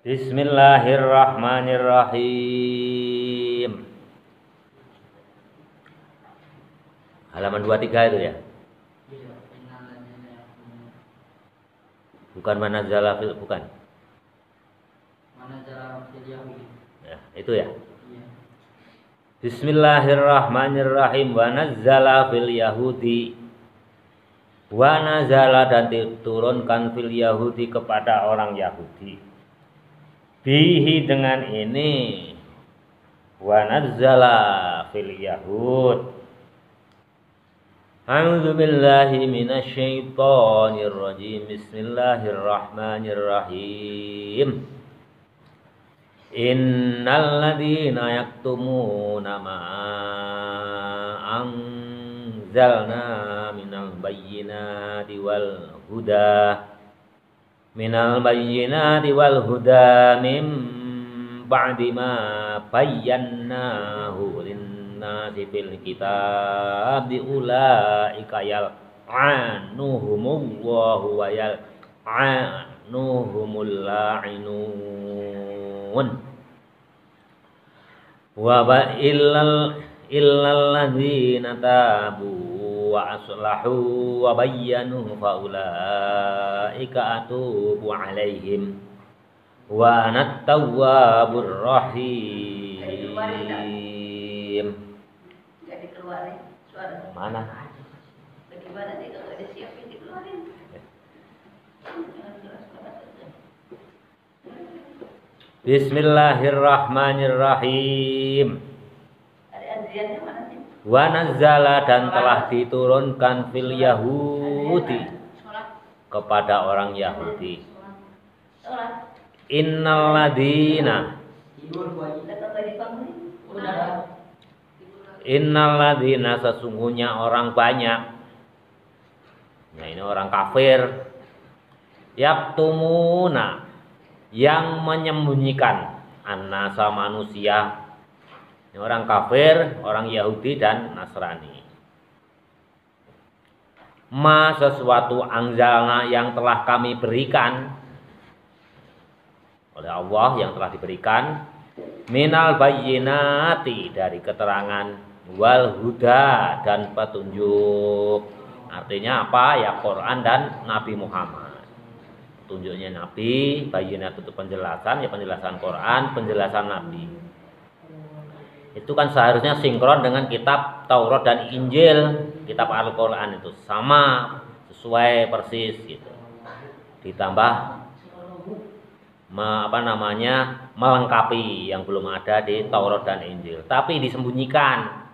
Bismillahirrahmanirrahim. Halaman 23 itu ya. Bukan manazala fil, bukan. Manazala fil Yahudi. Ya, itu ya. Bismillahirrahmanirrahim. Wa nazzala fil Yahudi. Wa nazala dan diturunkan fil Yahudi kepada orang Yahudi. Bihi dengan ini. Wa nazzala fil Yahud. A'udzu billahi minasyaitonir rajim. Bismillahirrahmanirrahim. Innal ladzina yaktumuna ma anzalna minal bayyinati wal huda mim ba'di ma bayyanahu linnasi fil kitabi ulaika yal'anuhumullahu wa yal'anuhumul la'inun wa illal ladzina tabu wa aslahu wa bayyanu fa ulaika atubu alaihim wa anat tawwabur rahim. Jadi keluarin suara Mana? bagaimana dia kalau ada siapin dikeluarin. Bismillahirrahmanirrahim. Ada Adriannya mana sih? Wa nazzala dan telah diturunkan fil Yahudi kepada orang Yahudi. Sholat. Innal ladzina Innal ladzina sesungguhnya orang banyak. Ya, ini orang kafir. Yaktumuna yang menyembunyikan annasa manusia. Ini orang kafir, orang Yahudi dan Nasrani. Ma sesuatu anzalna yang telah kami berikan oleh Allah, yang telah diberikan minal bayyinati dari keterangan wal huda dan petunjuk. Artinya apa? Ya Quran dan Nabi Muhammad. Petunjuknya Nabi, bayyinat itu penjelasan, ya penjelasan Quran, penjelasan Nabi. Itu kan seharusnya sinkron dengan kitab Taurat dan Injil, kitab Al-Quran itu sama, sesuai persis gitu. Ditambah melengkapi yang belum ada di Taurat dan Injil, tapi disembunyikan.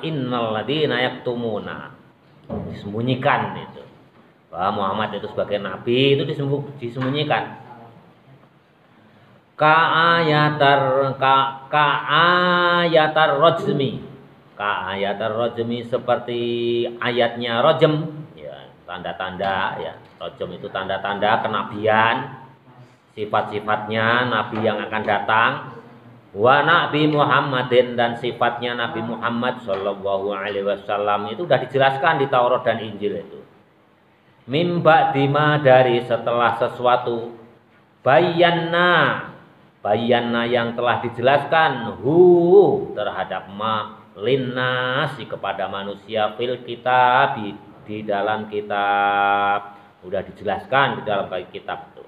Innal ladzina yaktumuna, disembunyikan itu. Bahwa Muhammad itu sebagai nabi itu disembunyikan. Ka'ayatar rajmi seperti ayatnya rajm, ya, tanda-tanda ya. Rajm itu tanda-tanda kenabian, sifat-sifatnya nabi yang akan datang. Wa Nabi Muhammadin dan sifatnya Nabi Muhammad sallallahu alaihi wasallam itu sudah dijelaskan di Taurat dan Injil itu. Mim ba'dima dari setelah sesuatu, bayyana yang telah dijelaskan terhadap ma linnasi kepada manusia fil kitab di dalam kitab. Sudah dijelaskan di dalam kitab itu.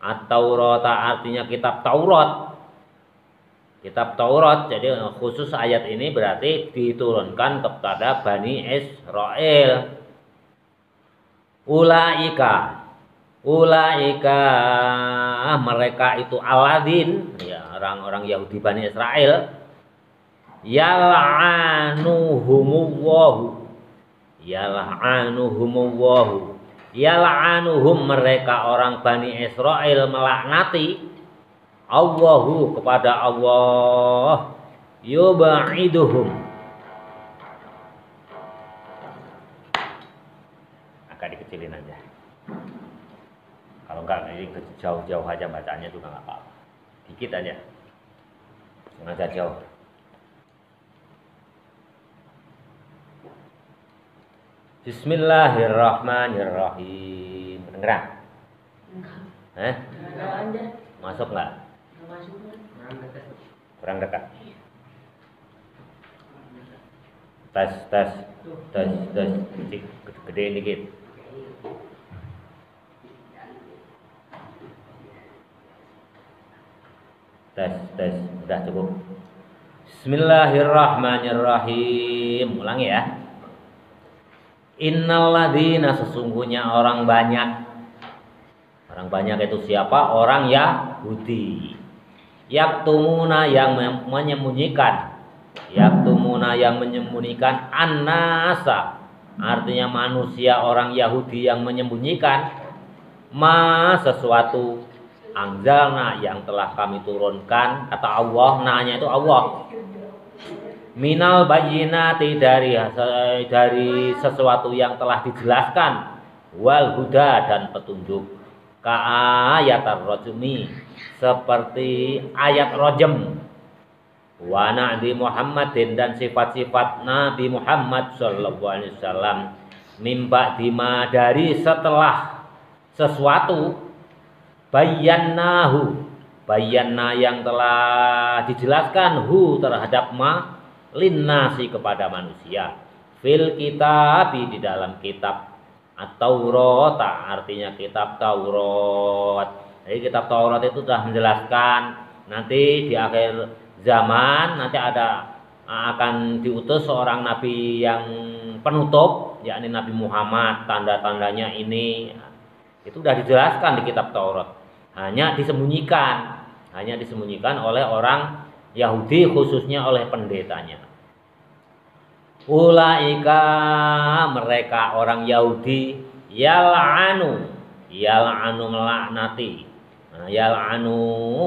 At-Taurat artinya kitab Taurat. Kitab Taurat, jadi khusus ayat ini berarti diturunkan kepada Bani Israel. Ulaika mereka itu aladin, ya orang-orang Yahudi Bani Israel. Yal'anuhum mereka orang Bani Israel melaknati Allahu kepada Allah, yubaiduhum agak dikecilin aja. Kalau enggak ini jauh-jauh aja bacanya juga enggak apa-apa. Dikit aja. Sengaja jauh. Bismillahirrahmanirrahim. Kedengeran? Masuk nggak? Kurang dekat. Tes. Gedein dikit. Tes. Udah cukup. Bismillahirrahmanirrahim. Ulangi ya. Innalladzina, sesungguhnya orang banyak. Orang banyak itu siapa? Orang Yahudi. Yaktumuna, yang menyembunyikan. Yaktumuna, yang menyembunyikan. An-nasa, artinya manusia, orang Yahudi yang menyembunyikan. Sesuatu. Anzalna, yang telah kami turunkan. Kata Allah, nanya itu Allah. Minal bayyinati, dari sesuatu yang telah dijelaskan. Wal huda, dan petunjuk. Ka'ayat ar-rajmi, seperti ayat rojem. Wa na'di Muhammadin, dan sifat-sifat Nabi Muhammad sallallahu alaihi wasallam. Mimba dima, dari setelah sesuatu. Bayyanahu, bayyana, yang telah dijelaskan. Terhadap linnasi, kepada manusia. Fil kitab, di dalam kitab. At-Taurat, artinya kitab Taurat. Jadi kitab Taurat itu sudah menjelaskan nanti di akhir zaman nanti akan diutus seorang nabi yang penutup, yakni Nabi Muhammad. Tanda-tandanya ini itu sudah dijelaskan di kitab Taurat. Hanya disembunyikan oleh orang Yahudi, khususnya oleh pendetanya. Ulaika, mereka orang Yahudi, yal'anu melaknati. Yal'anu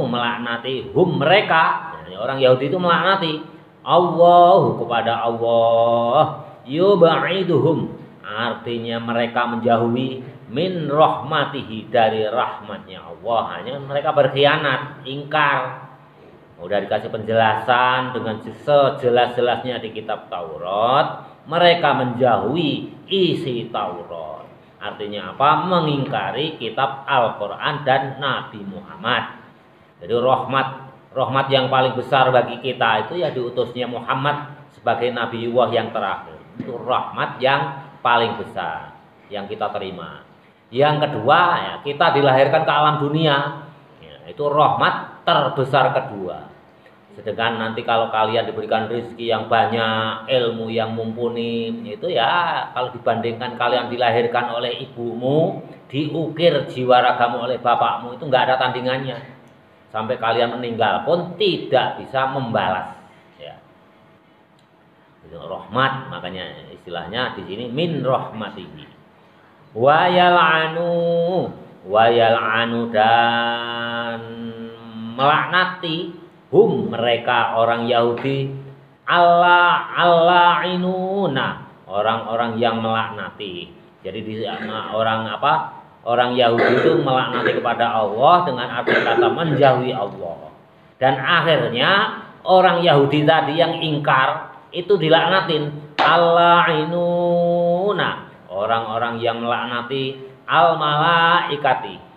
melaknati, hum mereka. Yani orang Yahudi itu melaknati Allah, kepada Allah. Yubaiduhum, artinya mereka menjauhi. Min rahmatihi, dari rahmatnya Allah. Hanya mereka berkhianat, ingkar. Udah dikasih penjelasan dengan sejelas-jelasnya di kitab Taurat. Mereka menjauhi isi Taurat. Artinya apa? Mengingkari kitab Al-Quran dan Nabi Muhammad. Jadi rahmat yang paling besar bagi kita itu ya diutusnya Muhammad sebagai Nabiullah yang terakhir. Itu rahmat yang paling besar yang kita terima. Yang kedua, ya, kita dilahirkan ke alam dunia. Ya, itu rahmat terbesar kedua. Sedangkan nanti kalau kalian diberikan rezeki yang banyak, ilmu yang mumpuni, itu ya kalau dibandingkan kalian dilahirkan oleh ibumu, diukir jiwa ragamu oleh bapakmu, itu nggak ada tandingannya. Sampai kalian meninggal pun tidak bisa membalas. Ya. Itu rahmat, makanya istilahnya di sini min rahmatihi. Wa yal'anu, dan melaknati hum mereka orang Yahudi, Allah'inuna, orang-orang yang melaknati. Jadi orang Yahudi itu melaknati kepada Allah dengan arti kata menjauhi Allah. Dan akhirnya orang Yahudi tadi yang ingkar itu dilaknatin. Allah'inuna, orang-orang yang melaknati al-malaikati.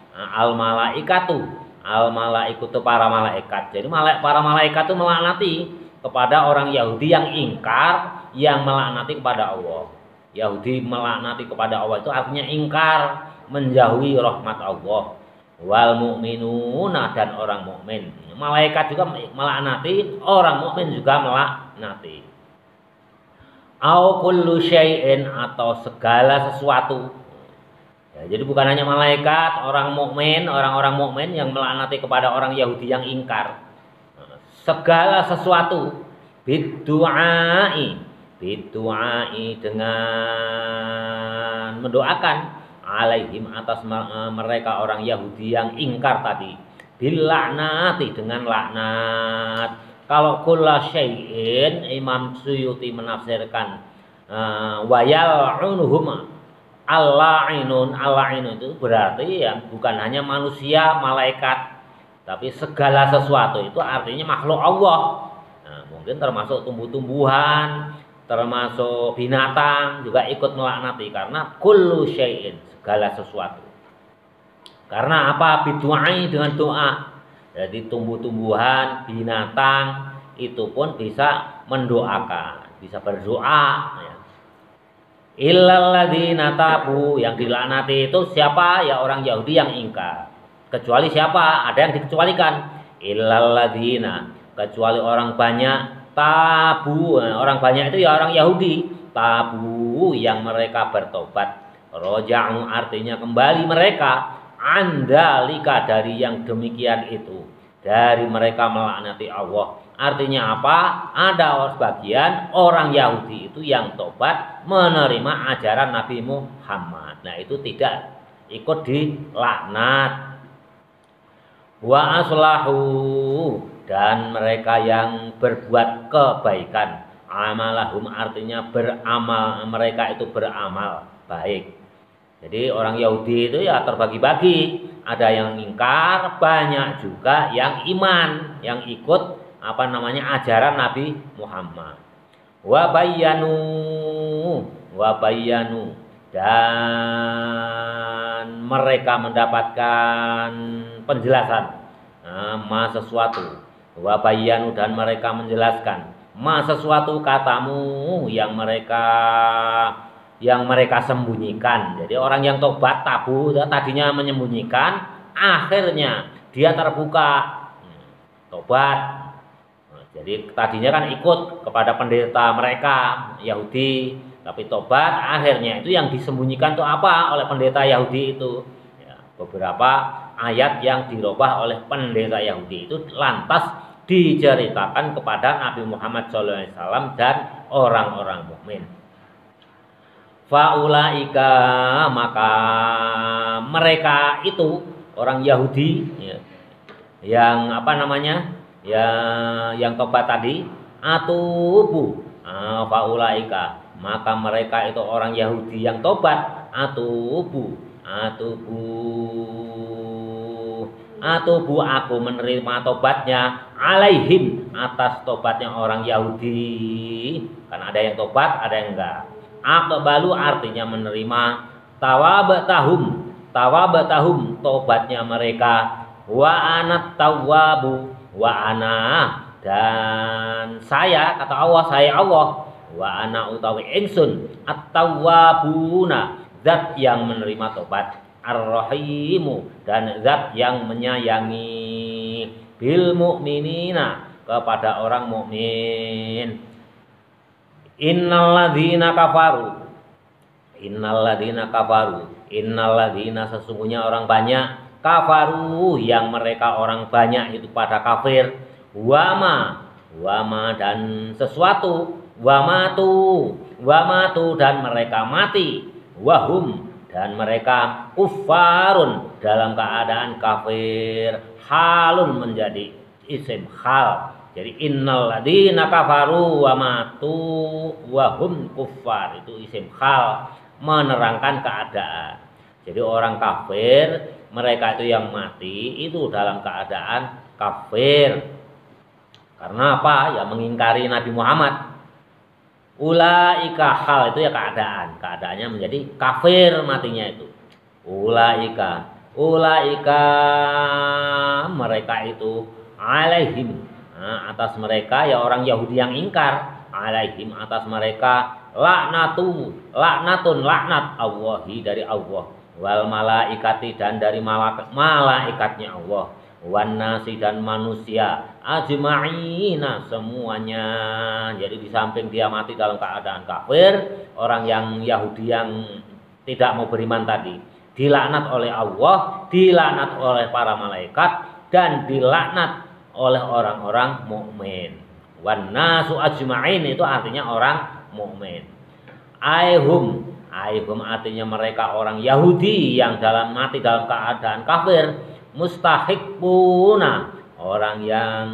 Al-malaikatu, para malaikat. Jadi para malaikat itu melaknati kepada orang Yahudi yang ingkar, yang melaknati kepada Allah. Yahudi melaknati kepada Allah itu artinya ingkar, menjauhi rahmat Allah. Wal mu'minuna, dan orang mukmin. Malaikat juga melaknati, orang mukmin juga melaknati. Au kullu syai'in, atau segala sesuatu. Ya, jadi bukan hanya malaikat, orang mukmin yang melaknati kepada orang Yahudi yang ingkar. Segala sesuatu. Bidu'ai, dengan mendoakan alaihim, atas mereka orang Yahudi yang ingkar tadi. Bilaknati, dengan laknat. Kalau kulla syai'in, Imam Suyuti menafsirkan wa yal'unuhum Allah'inun itu berarti ya bukan hanya manusia, malaikat, tapi segala sesuatu itu artinya makhluk Allah. Nah, mungkin termasuk tumbuh-tumbuhan, termasuk binatang juga ikut melaknati karena kullu syai'in, segala sesuatu. Karena apa? Bidu'ai, dengan doa. Jadi tumbuh-tumbuhan, binatang itu pun bisa mendoakan, bisa berdoa ya. Illal ladzina tabu, yang dilaknati itu siapa? Ya orang Yahudi yang ingkar. Kecuali siapa? Ada yang dikecualikan. Illal ladzina, kecuali orang banyak tabu. Orang banyak itu ya orang Yahudi. Tabu, yang mereka bertobat. Roja'u, artinya kembali mereka. Andalika, dari yang demikian itu, dari mereka melaknati Allah. Artinya apa? Ada sebagian orang Yahudi itu yang tobat menerima ajaran Nabi Muhammad. Nah, itu tidak ikut dilaknat. Wa aslahu, dan mereka yang berbuat kebaikan. Amalahum, artinya beramal, mereka itu beramal baik. Jadi orang Yahudi itu ya terbagi-bagi, ada yang ingkar, banyak juga yang iman, yang ikut ajaran Nabi Muhammad. Wa bayyanu, dan mereka mendapatkan penjelasan ma sesuatu. Wa bayyanu, dan mereka menjelaskan ma sesuatu katamu yang mereka sembunyikan. Jadi orang yang tobat tabu tadinya menyembunyikan, akhirnya dia terbuka tobat. Jadi tadinya kan ikut kepada pendeta mereka Yahudi, tapi tobat, akhirnya itu yang disembunyikan itu apa oleh pendeta Yahudi itu ya, beberapa ayat yang dirubah oleh pendeta Yahudi itu lantas diceritakan kepada Nabi Muhammad SAW dan orang-orang mukmin. Faulaika, maka mereka itu orang Yahudi ya, yang yang tobat tadi, atubu. Faulaika, maka mereka itu orang Yahudi yang tobat, atubu aku menerima tobatnya, alaihim, atas tobatnya orang Yahudi. Kan ada yang tobat, ada yang enggak. Aqbalu, artinya menerima. Tawabatahum, tobatnya mereka. Wa anat tawwabu, wa ana, dan saya, kata Allah, saya Allah. Wa ana utawi ingsun at-tawwabuna, zat yang menerima tobat. Ar-rahimu, dan zat yang menyayangi. Bil mu'minina, kepada orang mukmin. Innalladzina sesungguhnya orang banyak, kafaru, yang mereka orang banyak itu pada kafir. Wama, dan sesuatu. Wamatu, dan mereka mati. Wahum, dan mereka kufarun, dalam keadaan kafir. Halun, menjadi isim hal. Jadi innalladzina kafaru wa matu wa hum kuffar, itu isim hal, menerangkan keadaan. Jadi orang kafir, mereka itu yang mati itu dalam keadaan kafir. Karena apa? Ya mengingkari Nabi Muhammad. Ulaika, hal itu ya keadaan. Keadaannya menjadi kafir matinya itu. Ulaika mereka itu alaihim, atas mereka ya orang Yahudi yang ingkar, alaihim, atas mereka laknatun, laknat Allahi, dari Allah, wal malaikati, dan dari malaikatnya Allah, wan nasi, dan manusia, ajma'ina, semuanya. Jadi di samping dia mati dalam keadaan kafir, orang yang Yahudi yang tidak mau beriman tadi dilaknat oleh Allah, dilaknat oleh para malaikat, dan dilaknat oleh orang-orang mukmin. Wan nasu ajma'in, itu artinya orang mukmin. Aihum artinya mereka orang Yahudi yang mati dalam keadaan kafir. Mustahiquna, orang yang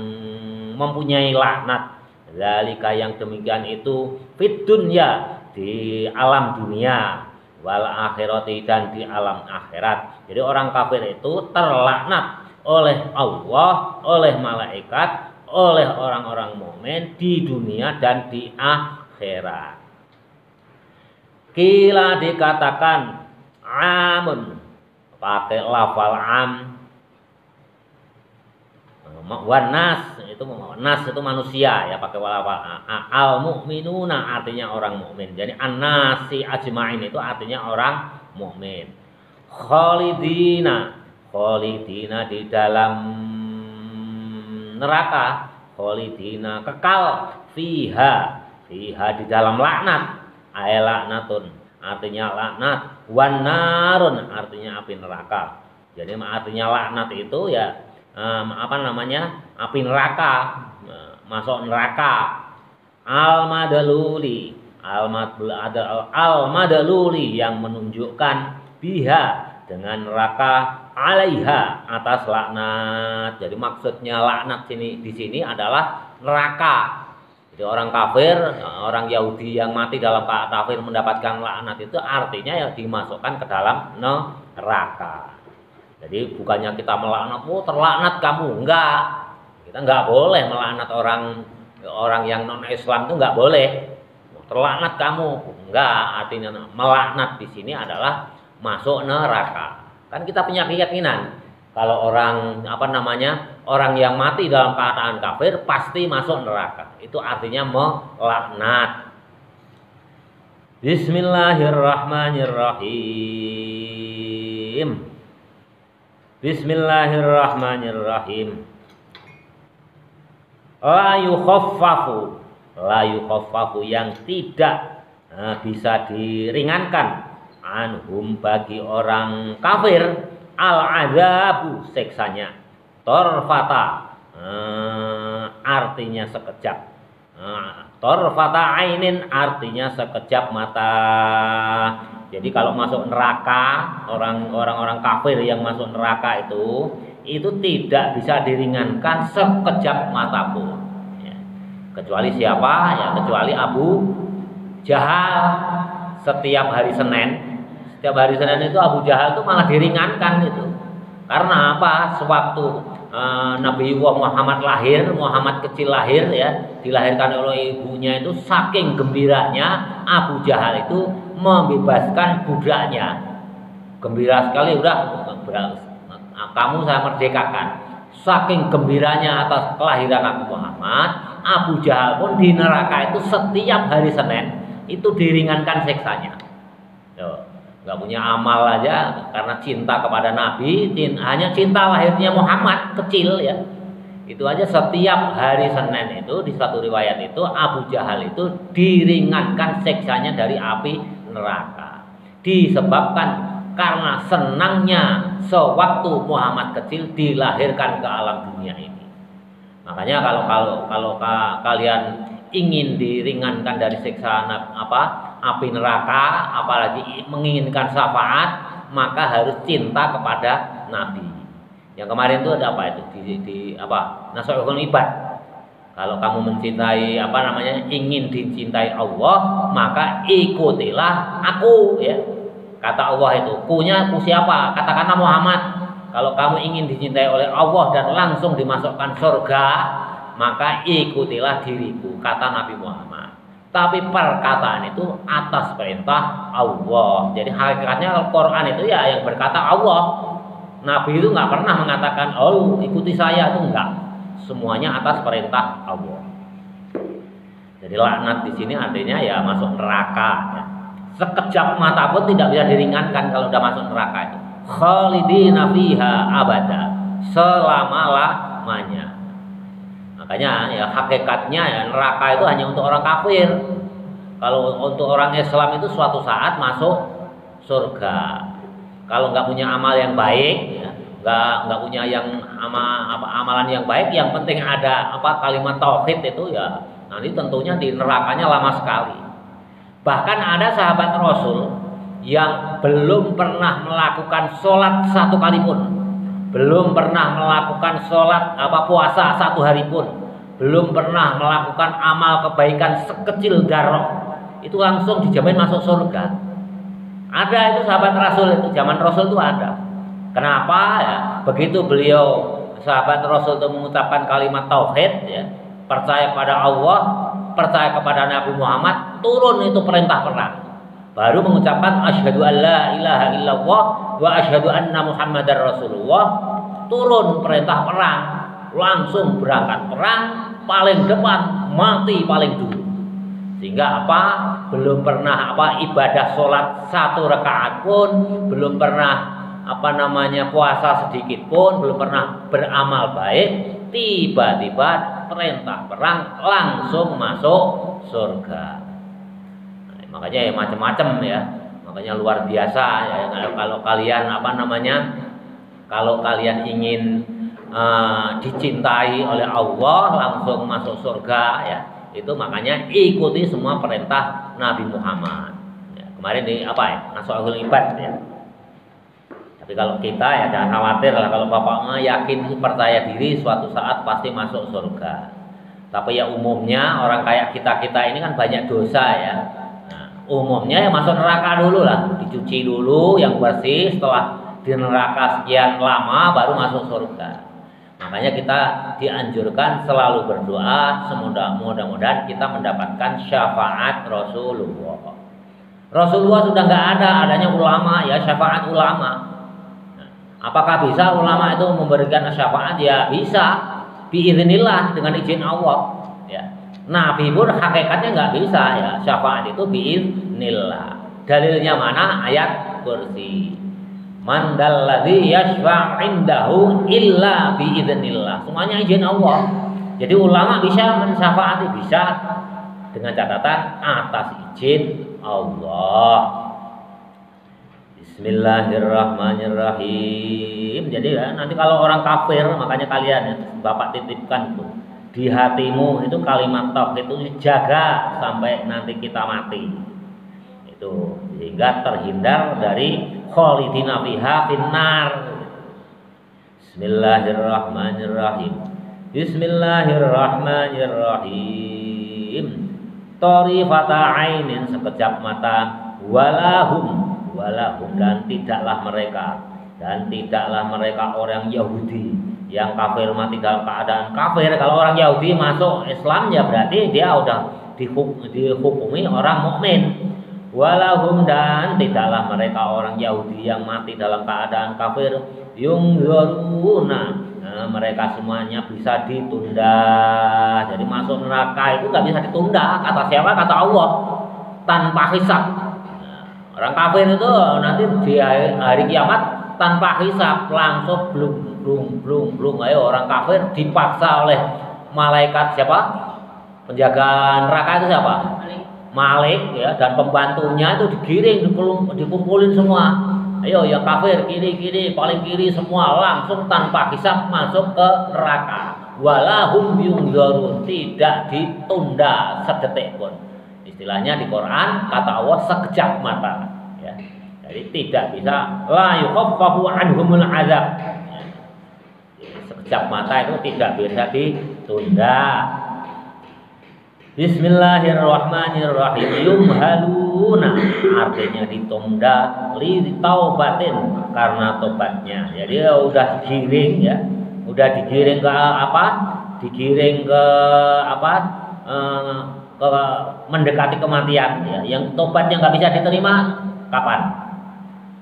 mempunyai laknat. Zalika, yang demikian itu, fid dunya, di alam dunia, wal akhirati, dan di alam akhirat. Jadi orang kafir itu terlaknat oleh Allah, oleh malaikat, oleh orang-orang mukmin di dunia dan di akhirat. Kila, dikatakan amun, pakai lafal am. Wanas itu manusia ya, pakai lafal al mu'minuna artinya orang mukmin. Jadi annasi ajmain itu artinya orang mukmin. Khalidina di dalam neraka, khalidina kekal, fiha di dalam laknat, ay laknatun artinya laknat, wan narun artinya api neraka. Jadi artinya laknat itu ya api neraka, masuk neraka. Al madaluli yang menunjukkan biha dengan neraka, alaiha atas laknat. Jadi maksudnya laknat di sini adalah neraka. Jadi orang kafir, orang Yahudi yang mati dalam kafir mendapatkan laknat itu artinya ya dimasukkan ke dalam neraka. Jadi bukannya kita melaknat, terlaknat kamu, enggak. Kita enggak boleh melaknat orang yang non Islam itu enggak boleh. Terlaknat kamu, enggak. Artinya melaknat di sini adalah masuk neraka. Kan kita punya keyakinan kalau orang orang yang mati dalam keadaan kafir pasti masuk neraka. Itu artinya melaknat. Bismillahirrahmanirrahim. Bismillahirrahmanirrahim. La yukhaffafu yang tidak bisa diringankan anhum bagi orang kafir al-azabu seksanya, torfata artinya sekejap, torfata ainin artinya sekejap mata. Jadi kalau masuk neraka, orang-orang kafir yang masuk neraka itu tidak bisa diringankan sekejap mata pun. Ya. Kecuali siapa? Ya kecuali Abu Jahal. Setiap hari Senin itu Abu Jahal itu malah diringankan itu. Karena apa? Sewaktu Nabi Muhammad lahir, Muhammad kecil lahir ya, dilahirkan oleh ibunya itu saking gembiranya Abu Jahal itu membebaskan budaknya. Gembira sekali, udah kamu saya merdekakan. Saking gembiranya atas kelahiran Nabi Muhammad, Abu Jahal pun di neraka itu setiap hari Senin itu diringankan seksanya. Nggak punya amal aja karena cinta kepada Nabi, hanya cinta lahirnya Muhammad kecil ya. Itu aja setiap hari Senin itu di satu riwayat itu Abu Jahal itu diringankan seksanya dari api neraka. Disebabkan karena senangnya sewaktu Muhammad kecil dilahirkan ke alam dunia ini. Makanya kalau kalian ingin diringankan dari siksa api neraka, apalagi menginginkan syafaat, maka harus cinta kepada Nabi. Yang kemarin itu ada apa itu di Nasihatul Ibad. Kalau kamu mencintai ingin dicintai Allah, maka ikutilah aku ya. Kata Allah itu, ku siapa? Katakanlah Muhammad. Kalau kamu ingin dicintai oleh Allah dan langsung dimasukkan surga, maka ikutilah diriku, kata Nabi Muhammad. Tapi perkataan itu atas perintah Allah. Jadi hakikatnya Al-Quran itu ya yang berkata Allah. Nabi itu nggak pernah mengatakan, oh ikuti saya, itu enggak. Semuanya atas perintah Allah. Jadi laknat di sini artinya ya masuk neraka. Ya. Sekejap mata pun tidak bisa diringankan kalau udah masuk neraka itu. Khalidina fiha abada, selama-lamanya. Makanya ya hakikatnya ya neraka itu hanya untuk orang kafir. Kalau untuk orang Islam itu suatu saat masuk surga. Kalau nggak punya amal yang baik, ya, nggak punya amalan yang baik, yang penting ada kalimat tauhid itu ya nanti tentunya di nerakanya lama sekali. Bahkan ada sahabat Rasul yang belum pernah melakukan sholat satu kali pun, belum pernah melakukan sholat puasa satu hari pun, belum pernah melakukan amal kebaikan sekecil darah, itu langsung dijamin masuk surga. Ada itu sahabat Rasul itu, zaman Rasul itu ada. Kenapa ya? Begitu beliau sahabat Rasul itu mengucapkan kalimat tauhid ya, percaya pada Allah, percaya kepada Nabi Muhammad, turun itu perintah perang. Baru mengucapkan asyhadu alla ilaha illallah wa asyhadu anna muhammadar rasulullah, turun perintah perang, langsung berangkat perang, paling depan, mati paling dulu. Sehingga apa? Belum pernah ibadah sholat 1 rakaat pun, belum pernah puasa sedikit pun, belum pernah beramal baik, tiba-tiba perintah perang langsung masuk surga. Makanya ya macam-macam ya, makanya luar biasa ya. Kalau kalian kalau kalian ingin dicintai oleh Allah, langsung masuk surga ya, itu makanya ikuti semua perintah Nabi Muhammad ya. Kemarin di Nashul Ibad ya. Tapi kalau kita ya jangan khawatir lah, kalau bapaknya yakin percaya diri suatu saat pasti masuk surga. Tapi ya umumnya orang kayak kita ini kan banyak dosa ya. Umumnya ya masuk neraka dulu lah, dicuci dulu yang bersih, setelah di neraka sekian lama baru masuk surga. Makanya kita dianjurkan selalu berdoa, mudah-mudahan kita mendapatkan syafaat Rasulullah. Rasulullah sudah nggak ada, adanya ulama ya, syafaat ulama. Apakah bisa ulama itu memberikan syafaat? Ya bisa, biiznillah, dengan izin Allah ya. Nabi pun hakikatnya nggak bisa ya, syafaat itu biiznillah. Dalilnya mana? Ayat kursi. Man dalladzi yashfa' indahu illa biiznillah. Semuanya izin Allah. Jadi ulama bisa mensyafaati, bisa dengan catatan atas izin Allah. Bismillahirrahmanirrahim. Jadi ya, nanti kalau orang kafir, makanya kalian ya, Bapak titipkan tuh di hatimu itu kalimat tauhid itu jaga sampai nanti kita mati. Itu sehingga terhindar dari khalidina fiha finnar. Bismillahirrahmanirrahim. Bismillahirrahmanirrahim. Tarifata ainin, sekejap mata, walahum dan tidaklah mereka orang Yahudi yang kafir mati dalam keadaan kafir. Kalau orang Yahudi masuk Islam ya berarti dia udah dihukumi orang mukmin. Walahum, dan tidaklah mereka orang Yahudi yang mati dalam keadaan kafir yungzaruna, mereka semuanya bisa ditunda. Jadi masuk neraka itu nggak bisa ditunda. Kata siapa? Kata Allah, tanpa hisab. Orang kafir itu nanti di hari kiamat tanpa hisab, langsung blung. Ayo orang kafir dipaksa oleh malaikat siapa? Penjaga neraka itu siapa? Malik ya, dan pembantunya itu digiring, dikumpulin semua. Ayo yang kafir kiri paling kiri semua, langsung tanpa hisab masuk ke neraka. Walahum yungzarun, tidak ditunda sedetik pun. Istilahnya di Quran kata Allah sekejap mata ya. Jadi tidak bisa la yukhaffafu anhumul azab ya. Sekejap mata itu tidak bisa ditunda. Bismillahirrahmanirrahim. Yumhaluna, artinya ditunda, li taubatin, karena tobatnya. Jadi udah digiring ya, udah digiring ke digiring ke ke mendekati kematian ya. Yang tobatnya nggak bisa diterima kapan?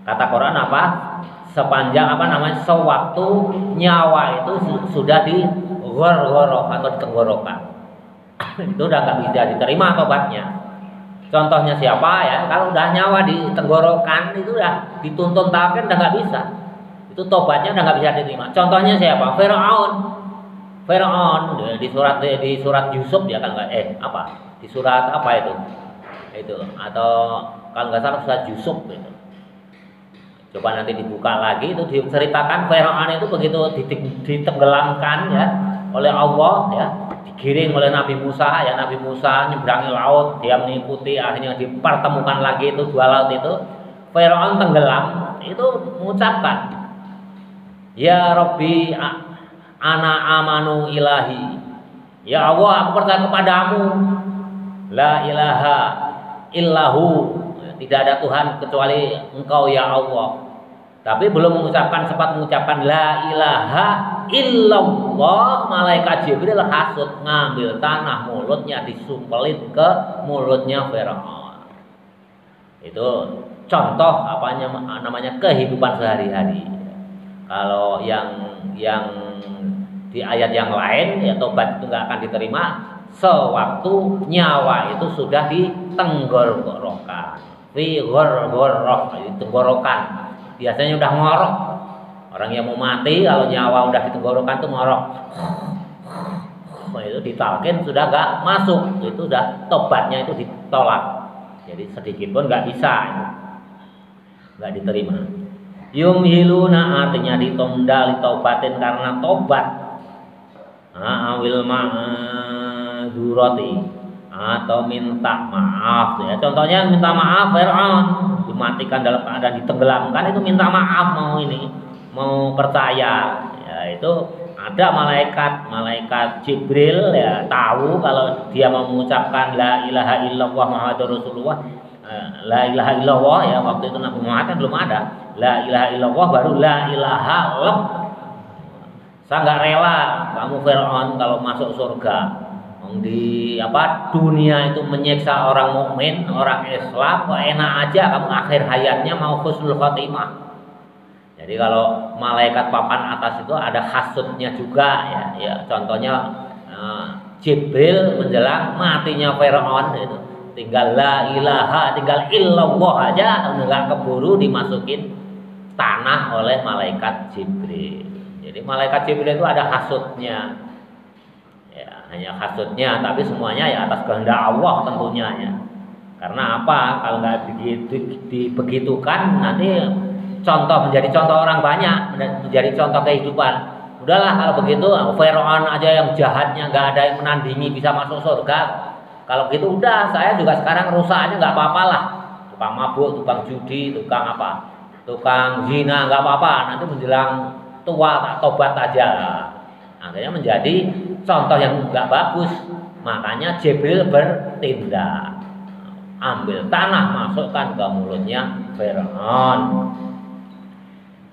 Kata Quran sepanjang sewaktu nyawa itu sudah di ghorghoroh atau tenggorokan. Itu udah nggak bisa diterima tobatnya. Contohnya siapa ya? Kalau udah nyawa di tenggorokan itu udah dituntun takdir, udah nggak bisa. Itu tobatnya udah nggak bisa diterima. Contohnya siapa? Firaun di surat Yusuf ya kan di surat apa itu atau kalau nggak salah surat Yusuf itu. Coba nanti dibuka lagi, itu diceritakan Firaun itu begitu ditenggelamkan ya oleh Allah ya, digiring oleh Nabi Musa ya. Nabi Musa nyeberangi laut, dia mengikuti, akhirnya dipertemukan lagi itu dua laut itu. Firaun tenggelam, itu mengucapkan, ya Rabbi ana amanu ilahi, ya Allah aku percaya kepadamu, la ilaha illahu, tidak ada Tuhan kecuali Engkau ya Allah. Tapi belum sempat mengucapkan la ilaha illallah, malaikat Jibril hasut, ngambil tanah mulutnya, disumpelin ke mulutnya Firaun. Itu contoh namanya kehidupan sehari-hari. Kalau yang di ayat yang lain ya tobat itu nggak akan diterima sewaktu nyawa itu sudah di tenggorokan, fi ghorroh, di tenggorokan. Biasanya udah ngorok. Orang yang mau mati kalau nyawa udah di tenggorokan tuh ngorok. Itu ditalkin sudah nggak masuk, itu udah tobatnya itu ditolak. Jadi sedikit pun nggak bisa, nggak diterima. Yumhiluna artinya ditunda litaubatin karena tobat. Awil ma'dzurati atau minta maaf ya. Contohnya minta maaf Fir'aun dimatikan dalam keadaan ditenggelamkan, itu minta maaf mau percaya ya. Itu ada malaikat Jibril ya, tahu kalau dia mau mengucapkan la ilaha illallah Muhammadur Rasulullah, la ilaha illallah ya, waktu itu Nabi Muhammad kan belum ada la ilaha illallah, baru la ilaha illallah. Saya nggak rela kamu Fir'aun kalau masuk surga. Di dunia itu menyiksa orang mukmin, orang Islam, kok enak aja kamu akhir hayatnya mau husnul khotimah. Jadi kalau malaikat papan atas itu ada hasudnya juga ya. Contohnya Jibril menjelang matinya Fir'aun itu tinggal la ilaha, tinggal illallah aja nggak keburu dimasukin tanah oleh malaikat Jibril. Jadi malaikat Jibril itu ada hasudnya, ya hanya hasudnya, tapi semuanya ya atas kehendak Allah tentunya ya. Karena apa? Kalau nggak dibegitukan nanti menjadi contoh orang banyak, menjadi contoh kehidupan. Udahlah kalau begitu, Fir'aun aja yang jahatnya nggak ada yang menandingi bisa masuk surga. Kalau gitu udah, saya juga sekarang rusak aja nggak apa-apa lah. Tukang mabuk, tukang judi, tukang zina nggak apa-apa. Nanti menjelang tua tak tobat aja. Akhirnya menjadi contoh yang nggak bagus. Makanya Jibril bertindak, ambil tanah masukkan ke mulutnya Fir'aun.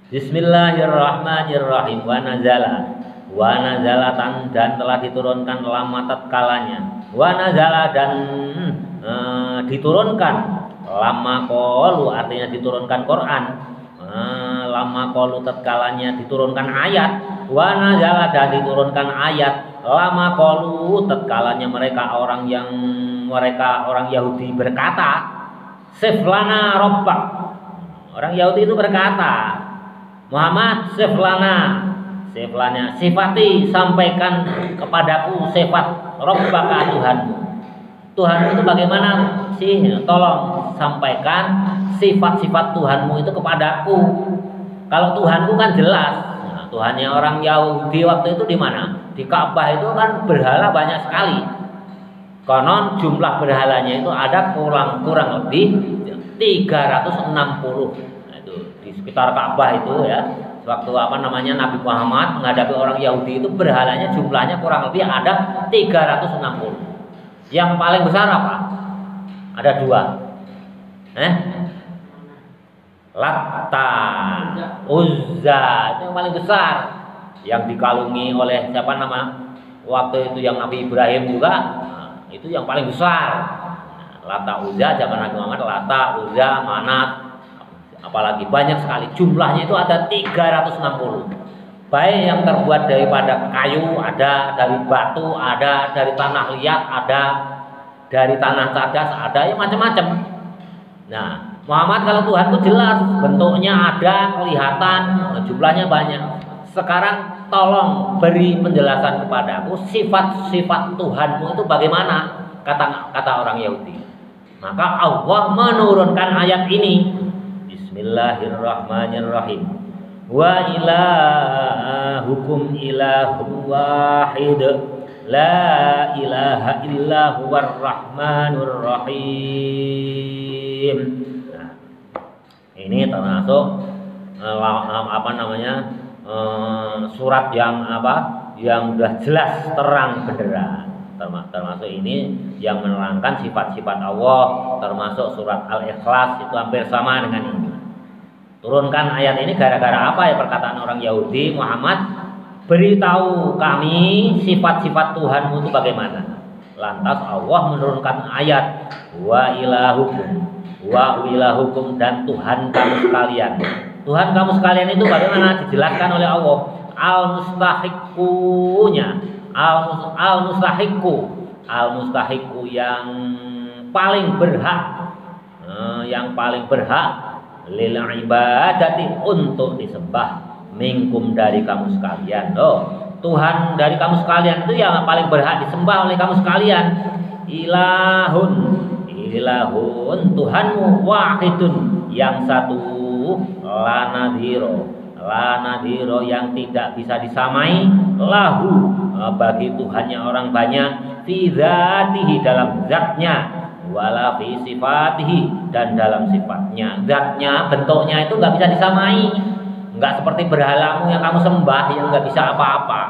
Bismillahirrahmanirrahim. Wa nazalatan dan telah diturunkan lama tatkalanya. Wa nazala dan diturunkan lama qalu artinya diturunkan Quran. Lama qalu tatkalanya diturunkan ayat. Wa nazala dan diturunkan ayat. Lama qalu tatkalanya mereka orang Yahudi berkata, Siflana Rabbak. Orang Yahudi itu berkata, Muhammad siflana, sifati sampaikan kepadaku sifat Rabbaka Tuhanmu. Tuhanmu itu bagaimana sih? Tolong sampaikan sifat-sifat Tuhanmu itu kepadaku. Kalau Tuhanku kan jelas. Nah, Tuhannya orang Yahudi waktu itu di mana? Di Ka'bah itu kan berhala banyak sekali. Konon jumlah berhalanya itu ada kurang lebih 360. Di sekitar Ka'bah itu ya, waktu Nabi Muhammad menghadapi orang Yahudi itu berhalanya jumlahnya kurang lebih ada 360. Yang paling besar apa? Ada dua. Latta, Uzza itu yang paling besar, yang dikalungi oleh siapa nama? Waktu itu yang Nabi Ibrahim juga, itu yang paling besar. Latta Uzza zaman Nabi Muhammad, Latta Uzza Manat, apalagi banyak sekali jumlahnya itu ada 360. Baik yang terbuat daripada kayu, ada dari batu, ada dari tanah liat, ada dari tanah cadas, ada yang macam-macam. Nah, Muhammad kalau Tuhan itu jelas bentuknya ada, kelihatan, jumlahnya banyak. Sekarang tolong beri penjelasan kepadaku sifat-sifat Tuhanmu itu bagaimana, kata orang Yahudi. Maka Allah menurunkan ayat ini. Bismillahirrahmanirrahim. Wa ilahukum ilahun wahid, la ilaha illa huwar rahmanur rahim. Nah, ini termasuk surat yang udah jelas terang benderang. Termasuk ini yang menerangkan sifat-sifat Allah, termasuk surat Al-Ikhlas itu hampir sama dengan ini. Turunkan ayat ini gara-gara apa ya? Perkataan orang Yahudi, Muhammad beritahu kami sifat-sifat Tuhanmu itu bagaimana. Lantas Allah menurunkan ayat wa ilahukum dan Tuhan kamu sekalian. Tuhan kamu sekalian itu bagaimana dijelaskan oleh Allah? Al-mustahiqu yang paling berhak, lil ibadati untuk disembah, minkum dari kamu sekalian. Tuhan dari kamu sekalian itu yang paling berhak disembah oleh kamu sekalian. Ilahun Tuhanmu wahidun yang satu, lanadhiro yang tidak bisa disamai, lahu bagi Tuhannya orang banyak, fi dzatihi dalam zatnya, wala fi sifatihi dan dalam sifatnya. Zatnya, bentuknya itu nggak bisa disamai, nggak seperti berhalamu yang kamu sembah yang nggak bisa apa-apa.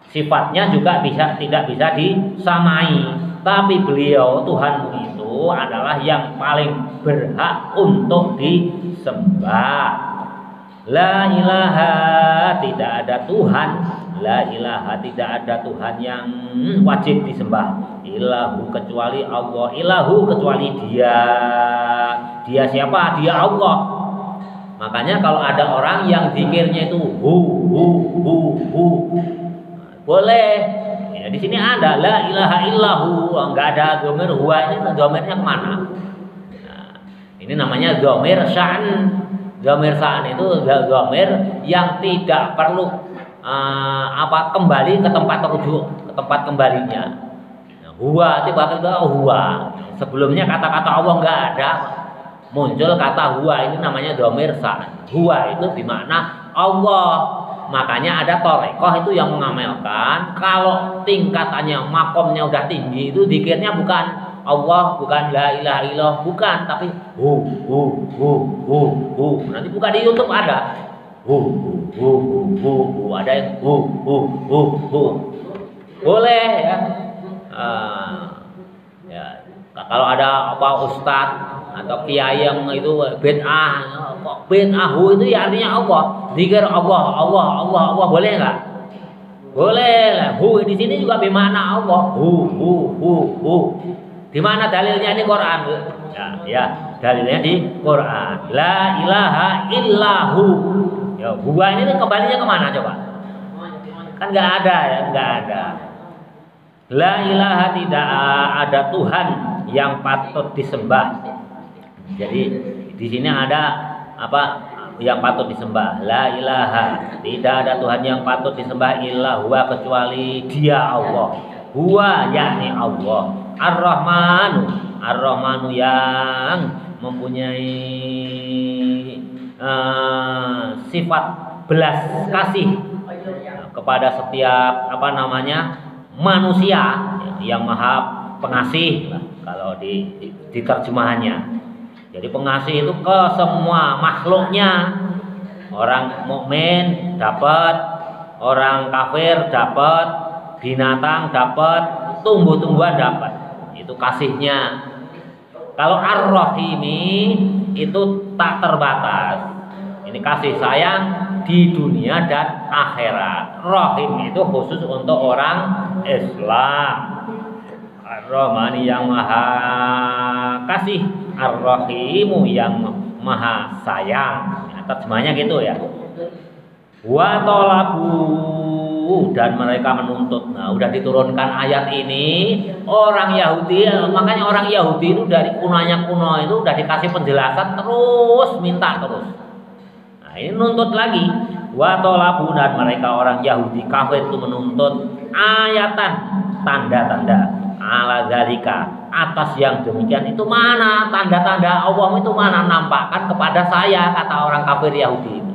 Sifatnya juga tidak bisa disamai. Tapi beliau Tuhanmu itu adalah yang paling berhak untuk disembah. La ilaha tidak ada Tuhan, tidak ada Tuhan yang wajib disembah. Ilahu kecuali Allah, ilahu kecuali Dia. Dia siapa? Dia Allah. Makanya kalau ada orang yang zikirnya itu boleh. Ya, di sini ada la ilaha illahu, enggak ada dhamir huwa, ini dhamirnya kemana? Nah, ini namanya dhamir sya'an. Dhamir sya'an itu dhamir yang tidak perlu kembali ke tempat rujuk, ke tempat kembalinya. Nah, huwa tiba-tiba huwa. Sebelumnya kata-kata Allah enggak ada, muncul kata huwa, ini namanya dhamir sya'an. Huwa itu bermakna Allah. Makanya ada torekoh itu yang mengamalkan kalau tingkatannya, makomnya udah tinggi itu zikirnya bukan Allah, bukan la ilaha illallah, bukan, tapi hu. Nanti buka di YouTube ada ada yang boleh ya. Ya kalau ada ustadz atau kiai yang itu bid'ah itu ya artinya Allah, zikir Allah boleh nggak? Boleh lah. Di sini juga bermakna Allah. Di mana dalilnya? Di Quran. Ya, dalilnya di Quran. La ilaha illahu. Ya, huwa ini kembalinya kemana coba? Kan nggak ada ya, nggak ada. La ilaha tidak ada Tuhan yang patut disembah. Jadi di sini ada yang patut disembah. La ilaha tidak ada Tuhan yang patut disembah illa huwa kecuali Dia Allah. Huwa yakni Allah. Ar-Rahmanu yang mempunyai sifat belas kasih kepada setiap manusia yang maha pengasih kalau di terjemahannya. Jadi pengasih itu ke semua makhluknya. Orang mukmin dapat, orang kafir dapat, binatang dapat, tumbuh-tumbuhan dapat. Itu kasihnya. Kalau Ar-Rahimi itu tak terbatas. Ini kasih sayang di dunia dan akhirat. Rahim itu khusus untuk orang Islam. Ar-Rahmani yang maha kasih, Ar-Rahimu yang maha sayang. Terjemahnya gitu ya. Wa talabu dan mereka menuntut. Nah, udah diturunkan ayat ini, orang Yahudi, makanya orang Yahudi itu dari kunonya kuno itu udah dikasih penjelasan terus minta terus. Nah, ini nuntut lagi. Wa talabu dan mereka orang Yahudi kafir itu menuntut ayatan, tanda-tanda ala zalika atas yang demikian itu mana tanda-tanda Allah itu mana nampakkan kepada saya, kata orang kafir Yahudi itu.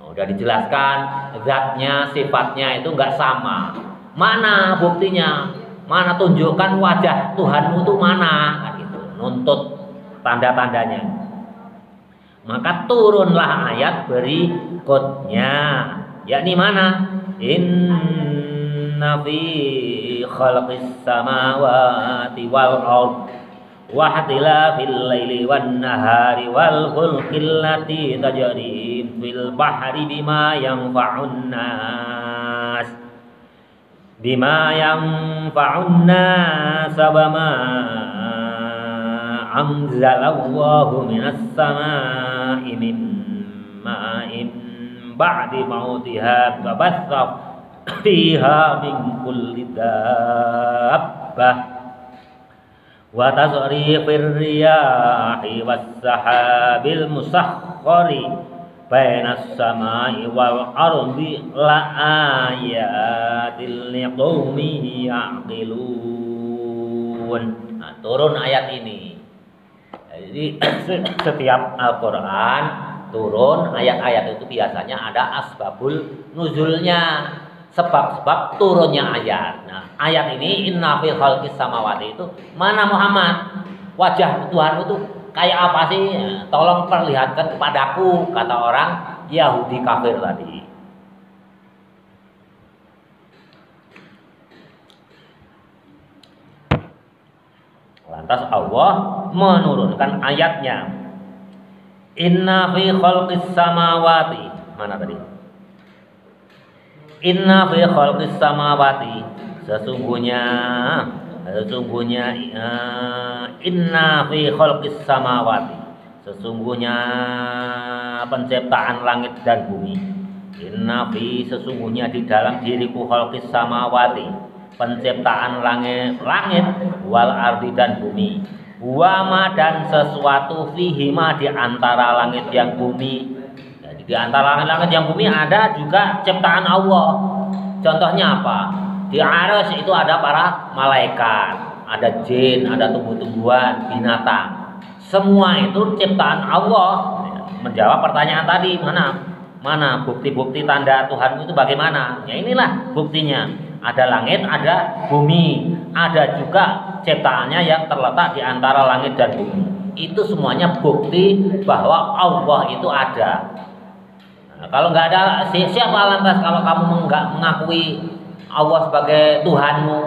Udah dijelaskan zatnya, sifatnya itu enggak sama. Mana buktinya? Mana tunjukkan wajah Tuhanmu itu mana? Kan gitu. Nuntut tanda-tandanya. Maka turunlah ayat berikutnya, yakni mana? Inna fi khalqis samawati wal ard wa ikhtilafil laili wan nahari wal fulkil lati tajri fil bahri bima yanfa'un nas bima yanfa'un nas wa ma anzalallahu minas sama'i min ma'in ba'di mautiha wa batha fiha min kulli dabbah wa tasrifir riyahi was sahabil musakhkhari bainas samai wal ardi la ayatil liqaumi ya'qilun. Nah, turun ayat ini. Jadi setiap Al-Qur'an turun ayat-ayat itu biasanya ada asbabul nuzulnya, sebab-sebab turunnya ayat. Nah, ayat ini inna fi khalqis samawati itu mana Muhammad? Wajah Tuhan itu kayak apa sih? Tolong perlihatkan kepadaku, kata orang Yahudi kafir tadi. Lantas Allah menurunkan ayatnya. Inna fi khalqis samawati. Mana tadi? Inna fi khalqis samawati. Sesungguhnya inna fi khalqis samawati, sesungguhnya penciptaan langit dan bumi. Inna fi, sesungguhnya di dalam diriku, khalqis samawati, penciptaan langit wal ardi dan bumi. Wama, dan sesuatu fihima, di antara langit yang bumi. Jadi di antara langit yang bumi ada juga ciptaan Allah. Contohnya apa? Di arsy itu ada para malaikat, ada jin, ada tumbuh-tumbuhan, binatang. Semua itu ciptaan Allah. Menjawab pertanyaan tadi, mana bukti-bukti tanda Tuhanmu itu bagaimana? Ya inilah buktinya. Ada langit, ada bumi, ada juga ciptaannya yang terletak di antara langit dan bumi. Itu semuanya bukti bahwa Allah itu ada. Nah, kalau nggak ada, siapa lantas kalau kamu nggak mengakui Allah sebagai Tuhanmu?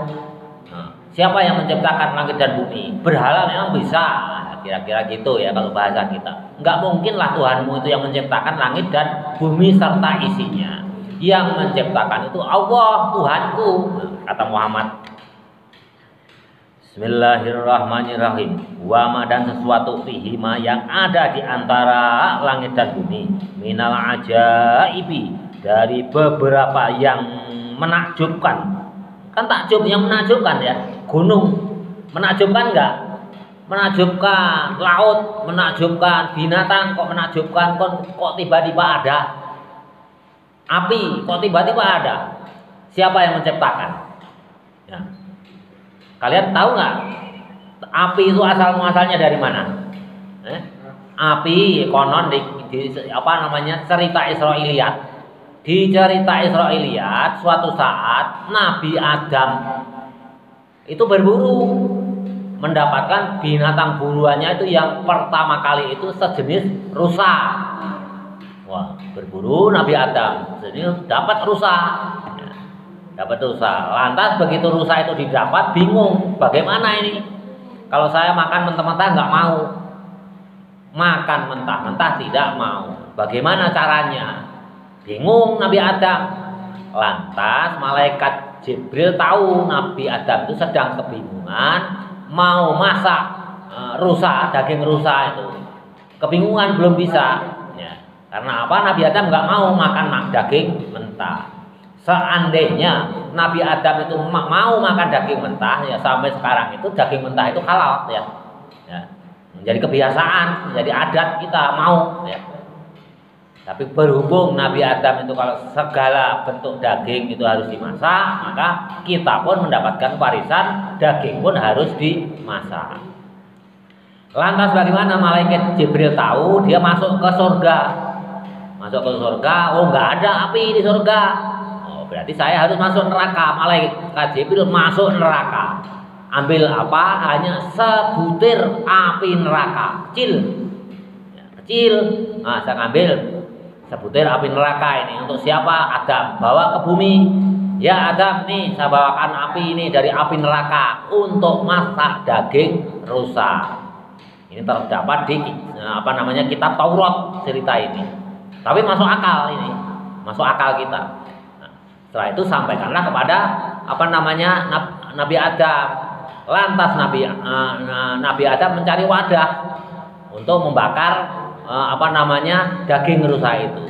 Nah, siapa yang menciptakan langit dan bumi? Berhala memang bisa, nah, kira-kira gitu ya kalau bahasa kita. Nggak mungkinlah Tuhanmu itu yang menciptakan langit dan bumi serta isinya. Yang menciptakan itu Allah, Tuhanku, kata Muhammad. Bismillahirrahmanirrahim. Wama, dan sesuatu fihima, yang ada di antara langit dan bumi. Minal ajaibi, dari beberapa yang menakjubkan. Kan takjub yang menakjubkan ya. Gunung menakjubkan enggak? Menakjubkan. Laut menakjubkan. Binatang kok menakjubkan, kok tiba-tiba ada. Api kok tiba-tiba ada. Siapa yang menciptakan? Ya. Kalian tahu nggak? Api itu asal-muasalnya dari mana? Api konon di cerita Israiliyat. Di cerita Israiliyat, suatu saat Nabi Adam itu berburu, mendapatkan binatang buruannya itu yang pertama kali itu sejenis rusa. Wah, berburu Nabi Adam, jadi dapat rusa. Dapat rusa. Lantas begitu rusa itu didapat, bingung, bagaimana ini? Kalau saya makan mentah-mentah nggak mau, makan mentah-mentah tidak mau. Bagaimana caranya? Bingung Nabi Adam. Lantas malaikat Jibril tahu Nabi Adam itu sedang kebingungan, mau masak rusa, daging rusa itu. Kebingungan, belum bisa. Ya. Karena apa? Nabi Adam nggak mau makan daging mentah. Seandainya Nabi Adam itu mau makan daging mentah, ya sampai sekarang itu daging mentah itu halal ya. Ya. Menjadi kebiasaan, menjadi adat kita mau ya. Tapi berhubung Nabi Adam itu kalau segala bentuk daging itu harus dimasak, maka kita pun mendapatkan warisan daging pun harus dimasak. Lantas bagaimana malaikat Jibril tahu? Dia masuk ke surga. Masuk ke surga, oh nggak ada api di surga. Oh, berarti saya harus masuk neraka. Malaikat Jibril masuk neraka. Ambil apa? Hanya sebutir api neraka, kecil. Ya, kecil. Nah, saya ambil sebutir api neraka ini untuk siapa? Adam. Bawa ke bumi. Ya Adam, nih saya bawakan api ini dari api neraka untuk masak daging rusa. Ini terdapat di kitab Taurat cerita ini. Tapi masuk akal ini, masuk akal kita. Nah, setelah itu sampaikanlah kepada apa namanya Nabi Adam. Lantas Nabi Adam mencari wadah untuk membakar apa namanya daging rusa itu.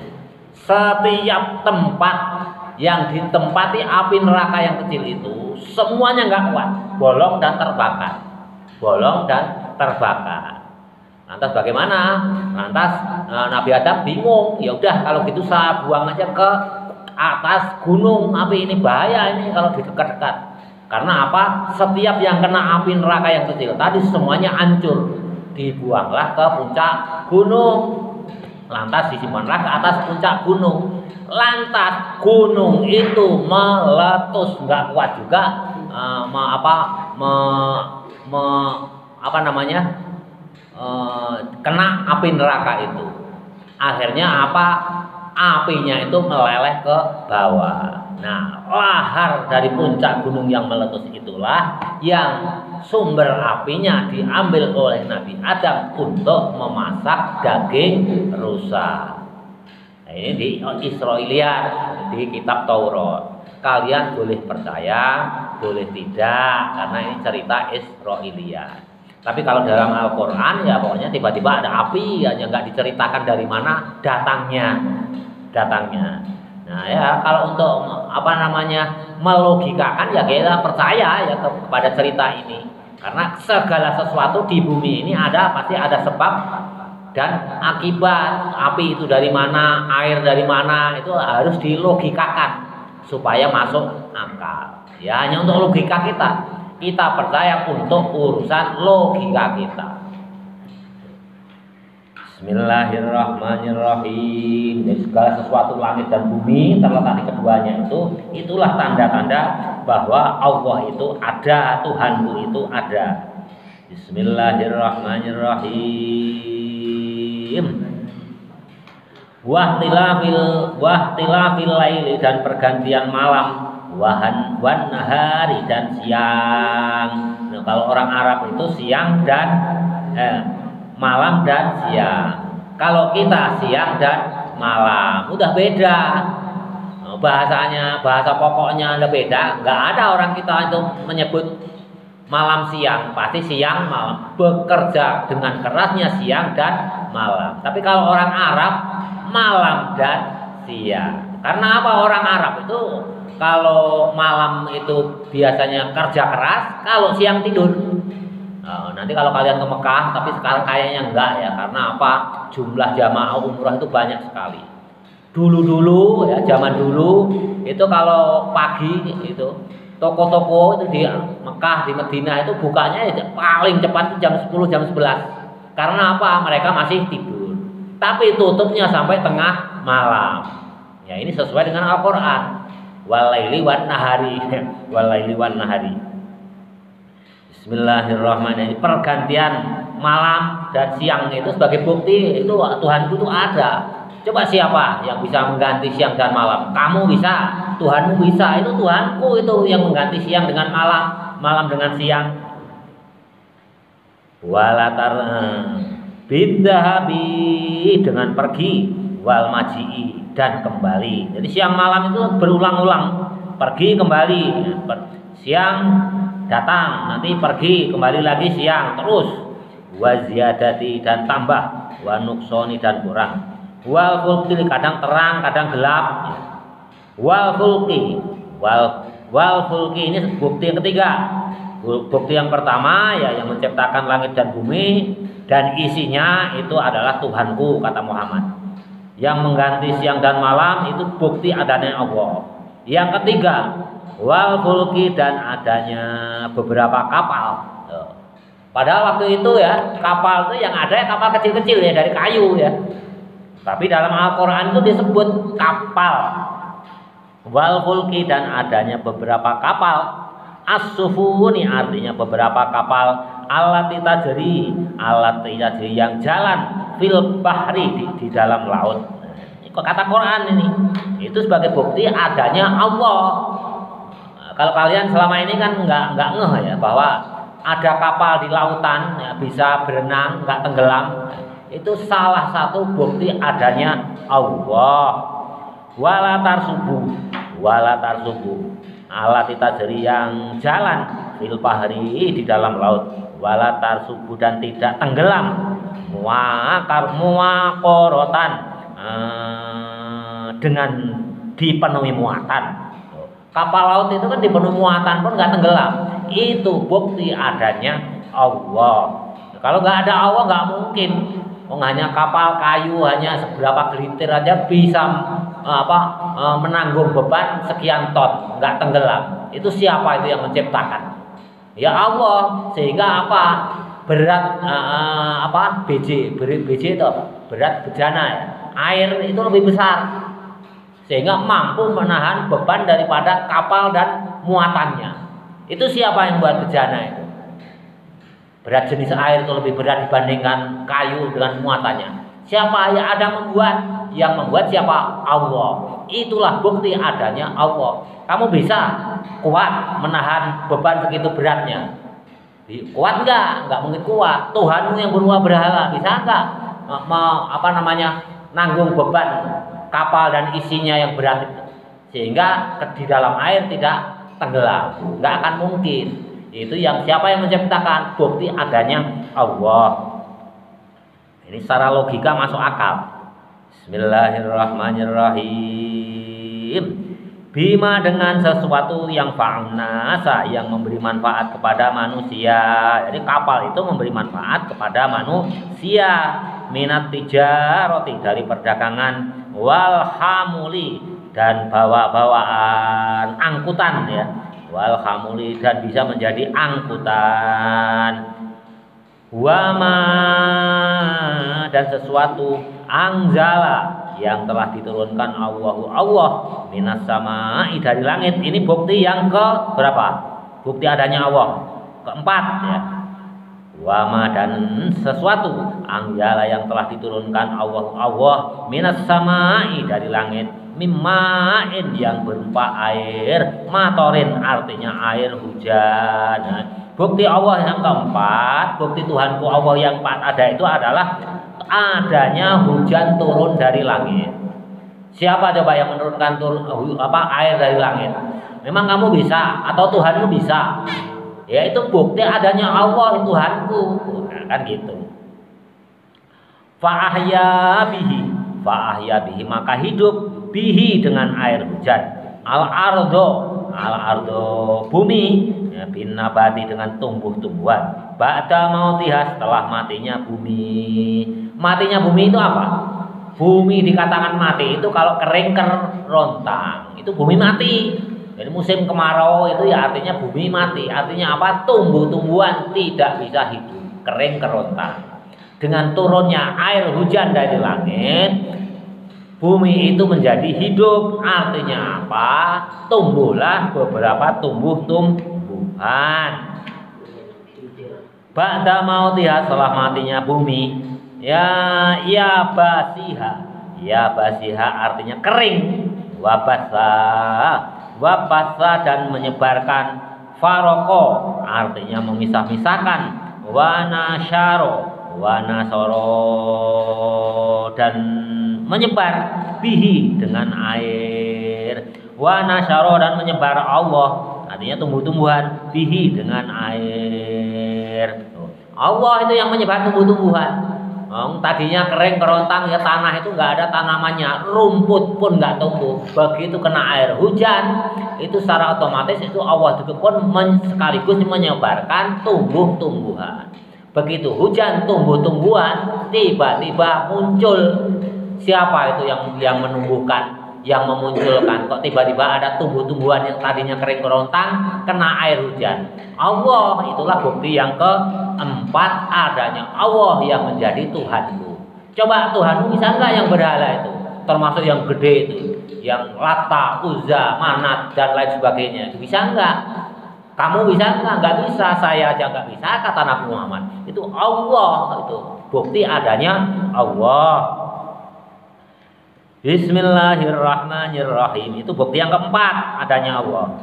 Setiap tempat yang ditempati api neraka yang kecil itu semuanya nggak kuat, bolong dan terbakar, bolong dan terbakar. Lantas bagaimana? Lantas Nabi Adam bingung. Ya udah kalau gitu saya buang aja ke atas gunung api, ini bahaya ini kalau dekat-dekat. Karena apa? Setiap yang kena api neraka yang kecil tadi semuanya hancur. Dibuanglah ke puncak gunung. Lantas disimpanlah ke atas puncak gunung. Lantas gunung itu meletus, nggak kuat juga kena api neraka itu. Akhirnya apa? Apinya itu meleleh ke bawah. Nah, lahar dari puncak gunung yang meletus itulah yang sumber apinya diambil oleh Nabi Adam untuk memasak daging rusa. Nah, ini di Israiliyat, di kitab Taurat. Kalian boleh percaya, boleh tidak, karena ini cerita Israiliyat. Tapi kalau dalam Al-Quran ya pokoknya tiba-tiba ada api, hanya nggak diceritakan dari mana datangnya. Nah ya kalau untuk apa namanya melogikakan ya kita percaya ya kepada cerita ini, karena segala sesuatu di bumi ini pasti ada sebab dan akibat. Api itu dari mana, air dari mana, itu harus dilogikakan supaya masuk akal. Ya hanya untuk logika kita percaya untuk urusan logika kita. Bismillahirrahmanirrahim. Jadi segala sesuatu langit dan bumi terletak di keduanya itulah tanda-tanda bahwa Allah itu ada, Tuhanku itu ada. Bismillahirrahmanirrahim. Wahtilafil laili, dan pergantian malam, wan nahari, dan siang. Nah, kalau orang Arab itu siang dan malam dan siang. Kalau kita siang dan malam, udah beda. Bahasanya, bahasa pokoknya udah beda. Nggak ada orang kita itu menyebut malam siang, pasti siang malam. Bekerja dengan kerasnya siang dan malam. Tapi kalau orang Arab malam dan siang. Karena apa? Orang Arab itu kalau malam itu biasanya kerja keras, kalau siang tidur. Nanti kalau kalian ke Mekah, tapi sekarang kayaknya enggak ya, karena apa? Jumlah jamaah umrah itu banyak sekali. Dulu ya, zaman dulu itu kalau pagi itu toko-toko itu di Mekah, di Madinah itu bukanya paling cepat jam 10, jam 11. Karena apa? Mereka masih tidur. Tapi tutupnya sampai tengah malam. Ya ini sesuai dengan Al-Qur'an. Walaili wan nahari. Walaili wan nahari. Bismillahirrahmanirrahim. Pergantian malam dan siang itu sebagai bukti itu Tuhanku itu ada. Coba siapa yang bisa mengganti siang dan malam? Kamu bisa, Tuhanmu bisa. Itu Tuhanku itu yang mengganti siang dengan malam, malam dengan siang. Walatar bidhabi, dengan pergi, wal maji'i, dan kembali. Jadi siang malam itu berulang-ulang, pergi kembali, siang datang, nanti pergi kembali lagi siang terus. Wa ziyadati, dan tambah, wa nuksoni, dan kurang. Wal fulki, kadang terang kadang gelap. Wal fulki, wal fulki ini bukti yang ketiga. Bukti yang pertama ya yang menciptakan langit dan bumi dan isinya itu adalah Tuhanku, kata Muhammad. Yang mengganti siang dan malam itu bukti adanya Allah. Yang ketiga, wal fulki, dan adanya beberapa kapal. Padahal waktu itu ya kapal itu yang ada ya kapal kecil-kecil ya dari kayu ya. Tapi dalam Al-Quran itu disebut kapal. Wal fulki, dan adanya beberapa kapal. As-sufuni, artinya beberapa kapal. Allati tajri yang jalan fil bahri, di dalam laut. Kata Quran ini itu sebagai bukti adanya Allah. Kalau kalian selama ini kan nggak ngeh ya bahwa ada kapal di lautan ya, bisa berenang nggak tenggelam. Itu salah satu bukti adanya Allah. Wala tarsubu, alati tajri yang jalan fil bahri di dalam laut, wala tarsubu dan tidak tenggelam, muaqorotan dengan dipenuhi muatan. Kapal laut itu kan dipenuhi muatan pun nggak tenggelam. Itu bukti adanya Allah. Kalau nggak ada Allah nggak mungkin. Hanya kapal kayu hanya seberapa gelitir aja bisa menanggung beban sekian ton, nggak tenggelam. Itu siapa itu yang menciptakan? Ya Allah. Sehingga apa? Berat BJ itu apa? Berat bejana ya. Air itu lebih besar. Sehingga mampu menahan beban daripada kapal dan muatannya. Itu siapa yang buat bejana itu? Berat jenis air itu lebih berat dibandingkan kayu dengan muatannya. Siapa yang ada membuat? Yang membuat siapa? Allah. Itulah bukti adanya Allah. Kamu bisa kuat menahan beban segitu beratnya? Kuat enggak? Enggak mungkin kuat. Tuhanmu yang berupa berhala bisa enggak nanggung beban kapal dan isinya yang berat itu? Sehingga di dalam air tidak tenggelam. Enggak akan mungkin. Itu yang siapa yang menciptakan? Bukti adanya Allah. Ini secara logika masuk akal. Bismillahirrahmanirrahim. Bima dengan sesuatu yang fa'nasa yang memberi manfaat kepada manusia. Jadi kapal itu memberi manfaat kepada manusia. Minat tijaroti dari perdagangan, wal hamuli dan bawa-bawaan angkutan ya. Wal hamuli dan bisa menjadi angkutan, wama dan sesuatu angzala yang telah diturunkan Allah minas samai dari langit. Ini bukti yang ke berapa? Bukti adanya Allah keempat ya. Wama dan sesuatu angzala yang telah diturunkan Allah minas samai dari langit, mimma'in yang berupa air, matorin artinya air hujan. Nah, bukti Allah yang keempat, bukti Tuhanku Allah yang keempat ada itu adalah adanya hujan turun dari langit. Siapa coba yang menurunkan air dari langit? Memang kamu bisa atau Tuhanmu bisa? Ya itu bukti adanya Allah Tuhanku. Nah, kan gitu. Fa'ahya bihi maka hidup bihi dengan air hujan, al ardo bumi ya, bin nabati dengan tumbuh-tumbuhan, ba'da mautiha setelah matinya bumi. Matinya bumi itu apa? Bumi dikatakan mati itu kalau kering kerontang, itu bumi mati. Jadi musim kemarau itu ya artinya bumi mati. Artinya apa? Tumbuh-tumbuhan tidak bisa hidup, kering kerontang. Dengan turunnya air hujan dari langit, bumi itu menjadi hidup. Artinya apa? Tumbuhlah beberapa tumbuh-tumbuhan. Ba'da mautiha setelah matinya bumi, ya basiha artinya kering. Wabasa dan menyebarkan. Faroko artinya memisah-misahkan. Wanasoro dan menyebar bihi dengan air. Wanasaro dan menyebar Allah artinya tumbuh-tumbuhan bihi dengan air. Allah itu yang menyebar tumbuh-tumbuhan. Tadinya kering kerontang ya tanah itu nggak ada tanamannya, rumput pun nggak tumbuh. Begitu kena air hujan itu secara otomatis itu Allah juga pun sekaligus menyebarkan tumbuh-tumbuhan. Begitu hujan tumbuh-tumbuhan tiba-tiba muncul. Siapa itu yang menumbuhkan, yang memunculkan? Kok tiba-tiba ada tumbuh-tumbuhan yang tadinya kering kerontang kena air hujan? Allah. Itulah bukti yang keempat adanya Allah yang menjadi Tuhanmu. Coba Tuhanmu bisa enggak yang berhala itu? Termasuk yang gede itu, yang Lata, Uzza, Manat dan lain sebagainya. Bisa enggak? Kamu bisa enggak? Enggak bisa, saya aja enggak bisa, kata Nabi Muhammad. Itu Allah, itu bukti adanya Allah. Bismillahirrahmanirrahim. Itu bukti yang keempat adanya Allah.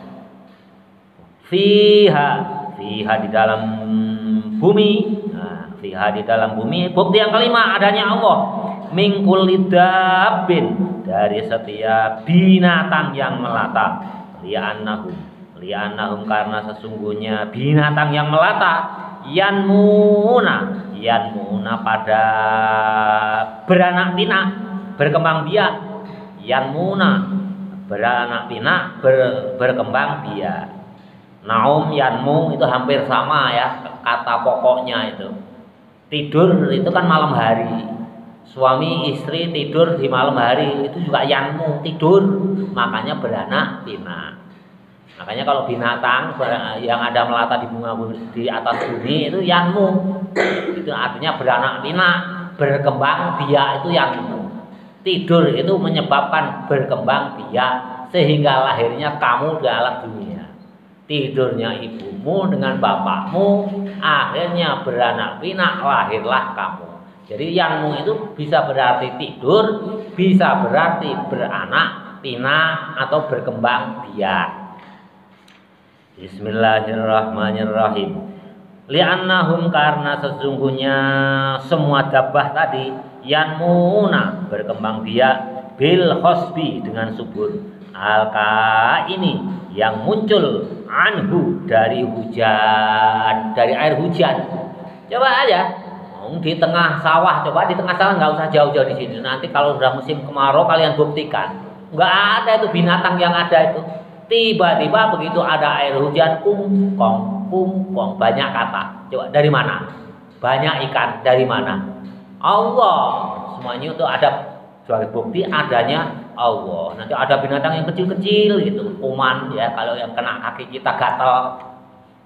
Fiha di dalam bumi. Nah, fiha di dalam bumi. Bukti yang kelima adanya Allah. Min kulli dabbin, dari setiap binatang yang melata. Li'annahu li'annahum karena sesungguhnya binatang yang melata yanmuna pada beranak pinak, berkembang biak. Yanmuna beranak pinak, berkembang biak. Naum yanmu itu hampir sama ya kata pokoknya itu. Tidur itu kan malam hari. Suami istri tidur di malam hari itu juga yanmu, tidur. Makanya beranak pinak. Makanya kalau binatang yang ada melata di bunga di atas bumi itu yanmu. Itu artinya beranak pinak, berkembang biak itu yanmu. Tidur itu menyebabkan berkembang biak sehingga lahirnya kamu di alam dunia. Tidurnya ibumu dengan bapakmu, akhirnya beranak pinak, lahirlah kamu. Jadi yanmu itu bisa berarti tidur, bisa berarti beranak pinak atau berkembang biak. Bismillahirrahmanirrahim. Li'annahum karena sesungguhnya semua dabbah tadi yanmuna berkembang biak bil khosbi dengan subur alka ini yang muncul anhu dari hujan, dari air hujan. Coba aja di tengah sawah, coba di tengah sawah, nggak usah jauh-jauh di sini. Nanti kalau udah musim kemarau kalian buktikan, nggak ada itu binatang yang ada itu. Tiba-tiba begitu ada air hujan, kungkong, banyak kata. Coba dari mana? Banyak ikan dari mana? Allah. Semuanya itu ada sebagai bukti adanya Allah. Nanti ada binatang yang kecil-kecil gitu, kuman ya, kalau yang kena kaki kita gatal.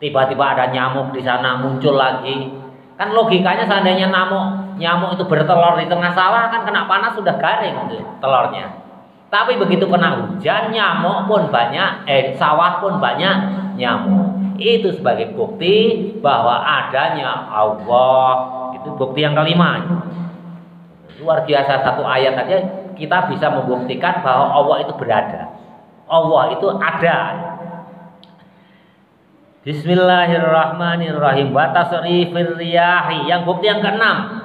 Tiba-tiba ada nyamuk di sana muncul lagi. Kan logikanya seandainya nyamuk itu bertelur di tengah sawah kan kena panas sudah garing gitu, telurnya. Tapi begitu kena hujan, nyamuk pun banyak, sawah pun banyak nyamuk. Itu sebagai bukti bahwa adanya Allah. Itu bukti yang kelima. Luar biasa, satu ayat aja kita bisa membuktikan bahwa Allah itu berada. Allah itu ada. Bismillahirrahmanirrahim. Wa tasrifir riyahi. Yang bukti yang keenam.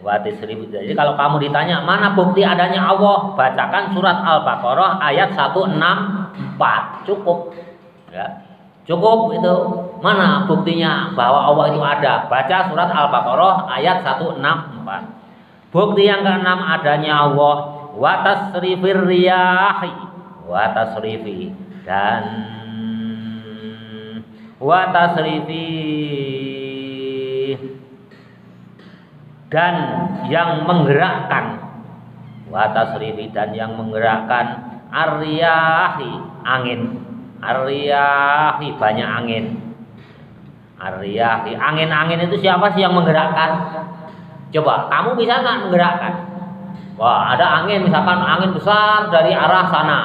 Jadi kalau kamu ditanya mana bukti adanya Allah, bacakan surat Al-Baqarah ayat 164. Cukup. Ya. Cukup itu. Mana buktinya bahwa Allah itu ada? Baca surat Al-Baqarah ayat 164. Bukti yang keenam adanya Allah, wa tasrifir riyahi, wa tasrifi dan yang menggerakkan, wa tasrifi dan yang menggerakkan ar-riyahi angin, ar-riyahi banyak angin, ar-riyahi angin-angin itu siapa sih yang menggerakkan? Coba kamu bisa nggak menggerakkan? Wah, ada angin, misalkan angin besar dari arah sana.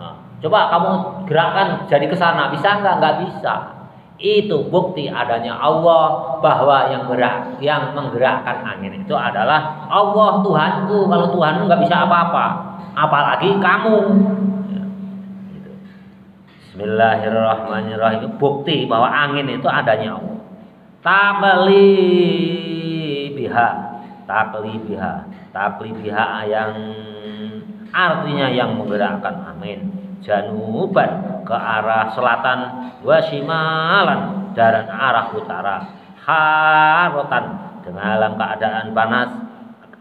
Nah, coba kamu gerakkan jadi ke sana, bisa nggak? Nggak bisa. Itu bukti adanya Allah, bahwa yang menggerakkan angin itu adalah Allah, Tuhanku. Kalau Tuhanmu nggak bisa apa-apa, apalagi kamu. Ya, gitu. Bismillahirrahmanirrahim. Bukti bahwa angin itu adanya Allah. Takli biha yang artinya yang menggerakkan angin. Januban ke arah selatan, wasimalan dan arah utara, harotan dalam keadaan panas.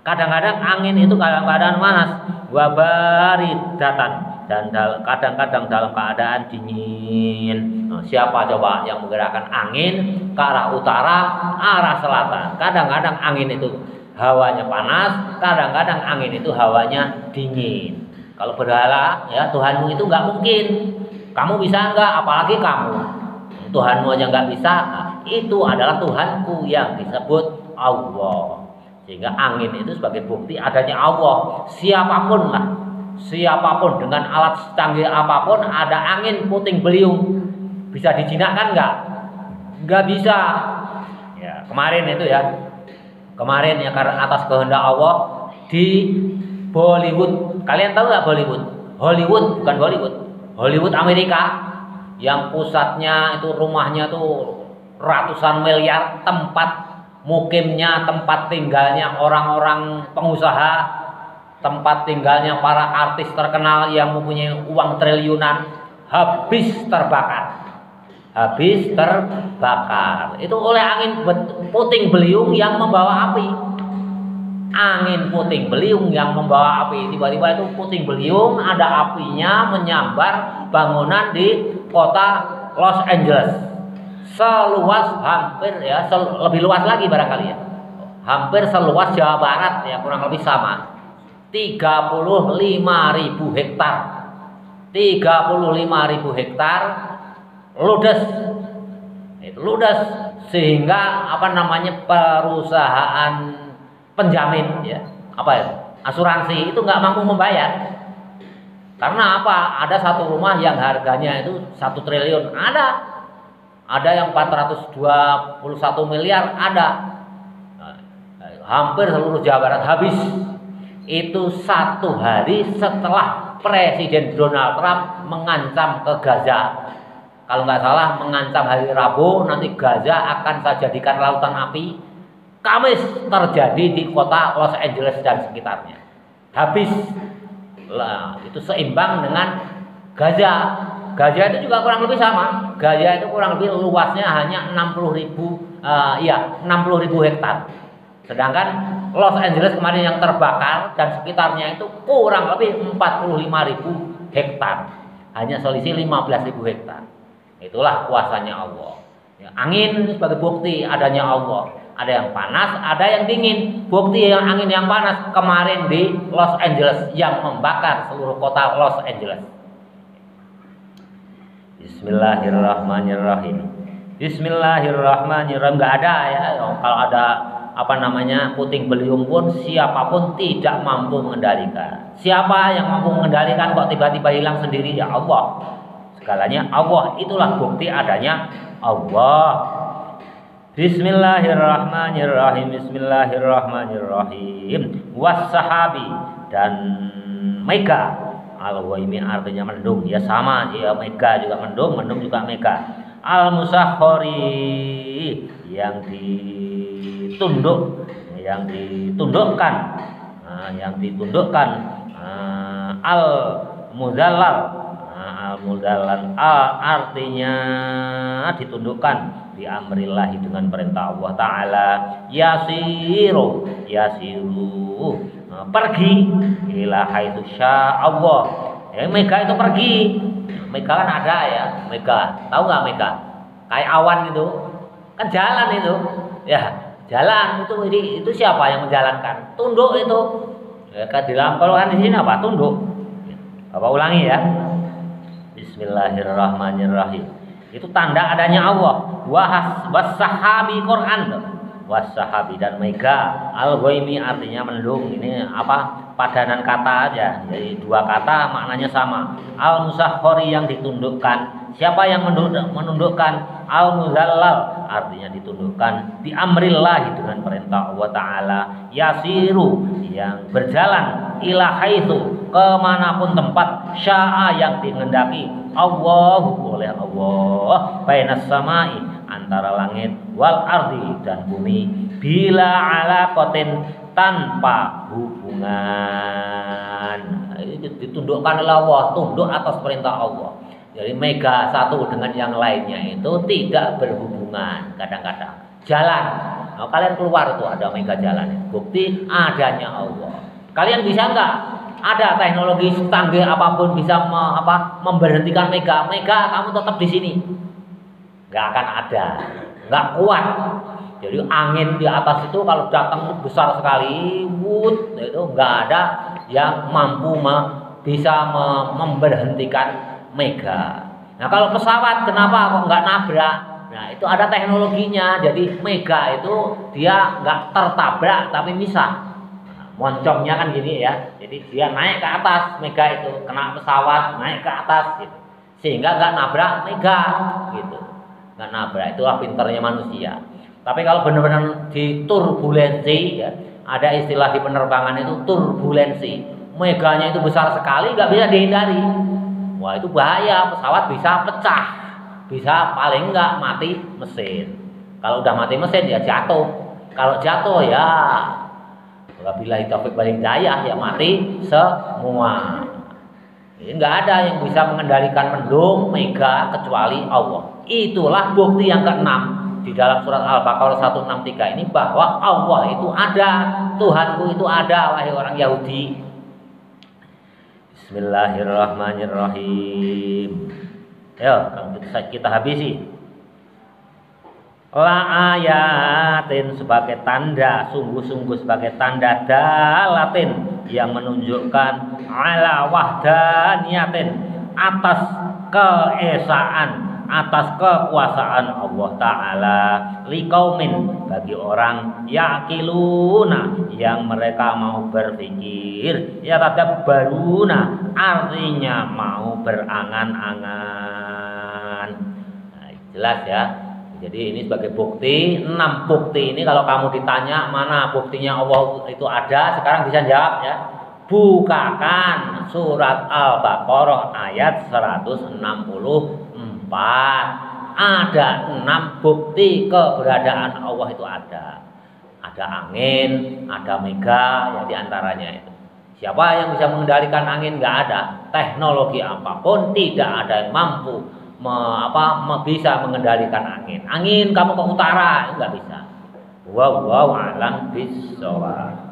Kadang-kadang angin itu dalam keadaan panas, wabaridatan dan kadang-kadang dalam keadaan dingin. Nah, siapa coba yang menggerakkan angin ke arah utara, arah selatan? Kadang-kadang angin itu hawanya panas, kadang-kadang angin itu hawanya dingin. Kalau berhala ya Tuhanmu itu nggak mungkin. Kamu bisa nggak? Apalagi kamu. Tuhanmu aja nggak bisa. Nah, itu adalah Tuhanku yang disebut Allah. Sehingga angin itu sebagai bukti adanya Allah. Siapapun lah, siapapun dengan alat canggih apapun, ada angin puting beliung, bisa dijinakkan nggak? Nggak bisa. Ya kemarin itu ya. Kemarin ya karena atas kehendak Allah di Bollywood. Kalian tahu nggak Bollywood? Hollywood, bukan Bollywood. Hollywood Amerika yang pusatnya itu rumahnya tuh ratusan miliar, tempat mukimnya, tempat tinggalnya orang-orang pengusaha, tempat tinggalnya para artis terkenal yang mempunyai uang triliunan. habis terbakar. Habis terbakar. Itu oleh angin puting beliung yang membawa api. Angin puting beliung yang membawa api. Tiba-tiba itu puting beliung ada apinya menyambar bangunan di kota Los Angeles. Seluas hampir ya, lebih luas lagi barangkali ya. Hampir seluas Jawa Barat ya, kurang lebih sama. 35.000 hektar. 35.000 hektar ludes. Itu ludes sehingga perusahaan penjamin ya, asuransi itu nggak mampu membayar. Karena apa? Ada satu rumah yang harganya itu 1 triliun, ada yang 421 miliar, ada. Hampir seluruh Jawa Barat habis. Itu 1 hari setelah Presiden Donald Trump mengancam ke Gaza. Kalau nggak salah mengancam hari Rabu nanti Gaza akan saya jadikan lautan api. Kamis terjadi di kota Los Angeles dan sekitarnya. Habis. Lah, itu seimbang dengan Gaza. Gaza itu juga kurang lebih sama. Gaza itu kurang lebih luasnya hanya 60.000 hektar. Sedangkan Los Angeles kemarin yang terbakar dan sekitarnya itu kurang lebih 45.000 hektar. Hanya selisih 15.000 hektar. Itulah kuasanya Allah. Ya, angin sebagai bukti adanya Allah. Ada yang panas, ada yang dingin. Bukti yang angin yang panas kemarin di Los Angeles yang membakar seluruh kota Los Angeles. Bismillahirrahmanirrahim. Bismillahirrahmanirrahim. Enggak ada ya. Kalau ada puting beliung pun siapapun tidak mampu mengendalikan. Siapa yang mampu mengendalikan kok tiba-tiba hilang sendiri? Ya Allah. Segalanya Allah, itulah bukti adanya Allah. Bismillahirrahmanirrahim. Bismillahirrahmanirrahim. Was-sahabi dan mega. Al-waimi artinya mendung. Ya sama, ya mega juga mendung juga mega. Al-musakhkhari yang ditundukkan. Al-muzallal. Al-mudallan artinya ditundukkan di amrillahi dengan perintah Allah Ta'ala. Yasiru pergi ila haitsu Allah. Mega itu pergi. Mega kan ada ya, mega. Tahu nggak mega? Kayak awan itu. Kan jalan itu. Ya, jalan itu siapa yang menjalankan? Tunduk itu. Ya, kan dilampaukan di sini apa? Tunduk. Bapak ulangi ya. Bismillahirrahmanirrahim. Itu tanda adanya Allah. Was-sahabi Quran. Was-sahabi dan mega. Al-ghaimi artinya mendung. Ini padanan kata aja. Jadi dua kata maknanya sama. Al-musakhkhari yang ditundukkan. Siapa yang menundukkan? Al-muzallal artinya ditundukkan di amrillahi dengan perintah Allah Ta'ala. Yasiru yang berjalan ila haitsu kemanapun tempat sya'a yang dikehendaki Allahu oleh Allah bainas samai antara langit wal ardi dan bumi bila alaqatin tanpa hubungan. Itu ditundukkan oleh Allah, tunduk atas perintah Allah. Jadi mega satu dengan yang lainnya itu tidak berhubungan. Kadang-kadang jalan. Nah, kalian keluar itu ada mega jalan. Bukti adanya Allah. Kalian bisa nggak? Ada teknologi canggih apapun bisa memberhentikan mega. Mega kamu tetap di sini. Nggak akan ada. Nggak kuat. Jadi angin di atas itu kalau datang itu besar sekali, itu nggak ada yang mampu bisa memberhentikan mega. Nah kalau pesawat kenapa kok nggak nabrak? Nah itu ada teknologinya. Jadi mega itu dia nggak tertabrak tapi misah. Nah, moncongnya kan gini ya. Jadi dia naik ke atas mega itu, kena pesawat naik ke atas gitu. Sehingga nggak nabrak mega gitu. Nggak nabrak, itulah pintarnya manusia. Tapi kalau benar-benar di turbulensi ya, ada istilah di penerbangan itu turbulensi. Meganya itu besar sekali nggak bisa dihindari. Wah itu bahaya, pesawat bisa pecah, bisa paling enggak mati mesin. Kalau udah mati mesin ya jatuh. Kalau jatuh ya wabillahi taufik wal hidayah ya mati semua. Enggak ada yang bisa mengendalikan mendung, mega kecuali Allah. Itulah bukti yang keenam di dalam surat Al-Baqarah 163 ini, bahwa Allah itu ada, Tuhanku itu ada, wahai orang Yahudi. Bismillahirrahmanirrahim. Ayo kita habisi. La ayatin sebagai tanda, sungguh-sungguh sebagai tanda dalatin yang menunjukkan ala wahdaniyatin, atas keesaan, atas kekuasaan Allah Ta'ala, liqaumin, bagi orang yaqiluna, yang mereka mau berpikir, ya tadabbaruna, artinya mau berangan-angan. Nah, jelas ya. Jadi ini sebagai bukti, 6 bukti ini kalau kamu ditanya mana buktinya Allah itu ada, sekarang bisa jawab ya. Bukakan surat Al-Baqarah ayat 164. Ada 6 bukti keberadaan Allah itu ada. Ada angin, ada mega, ya diantaranya itu. Siapa yang bisa mengendalikan angin? Nggak ada. Teknologi apapun tidak ada yang mampu bisa mengendalikan angin. Angin kamu ke utara nggak bisa. Wallahu a'lam bishawab.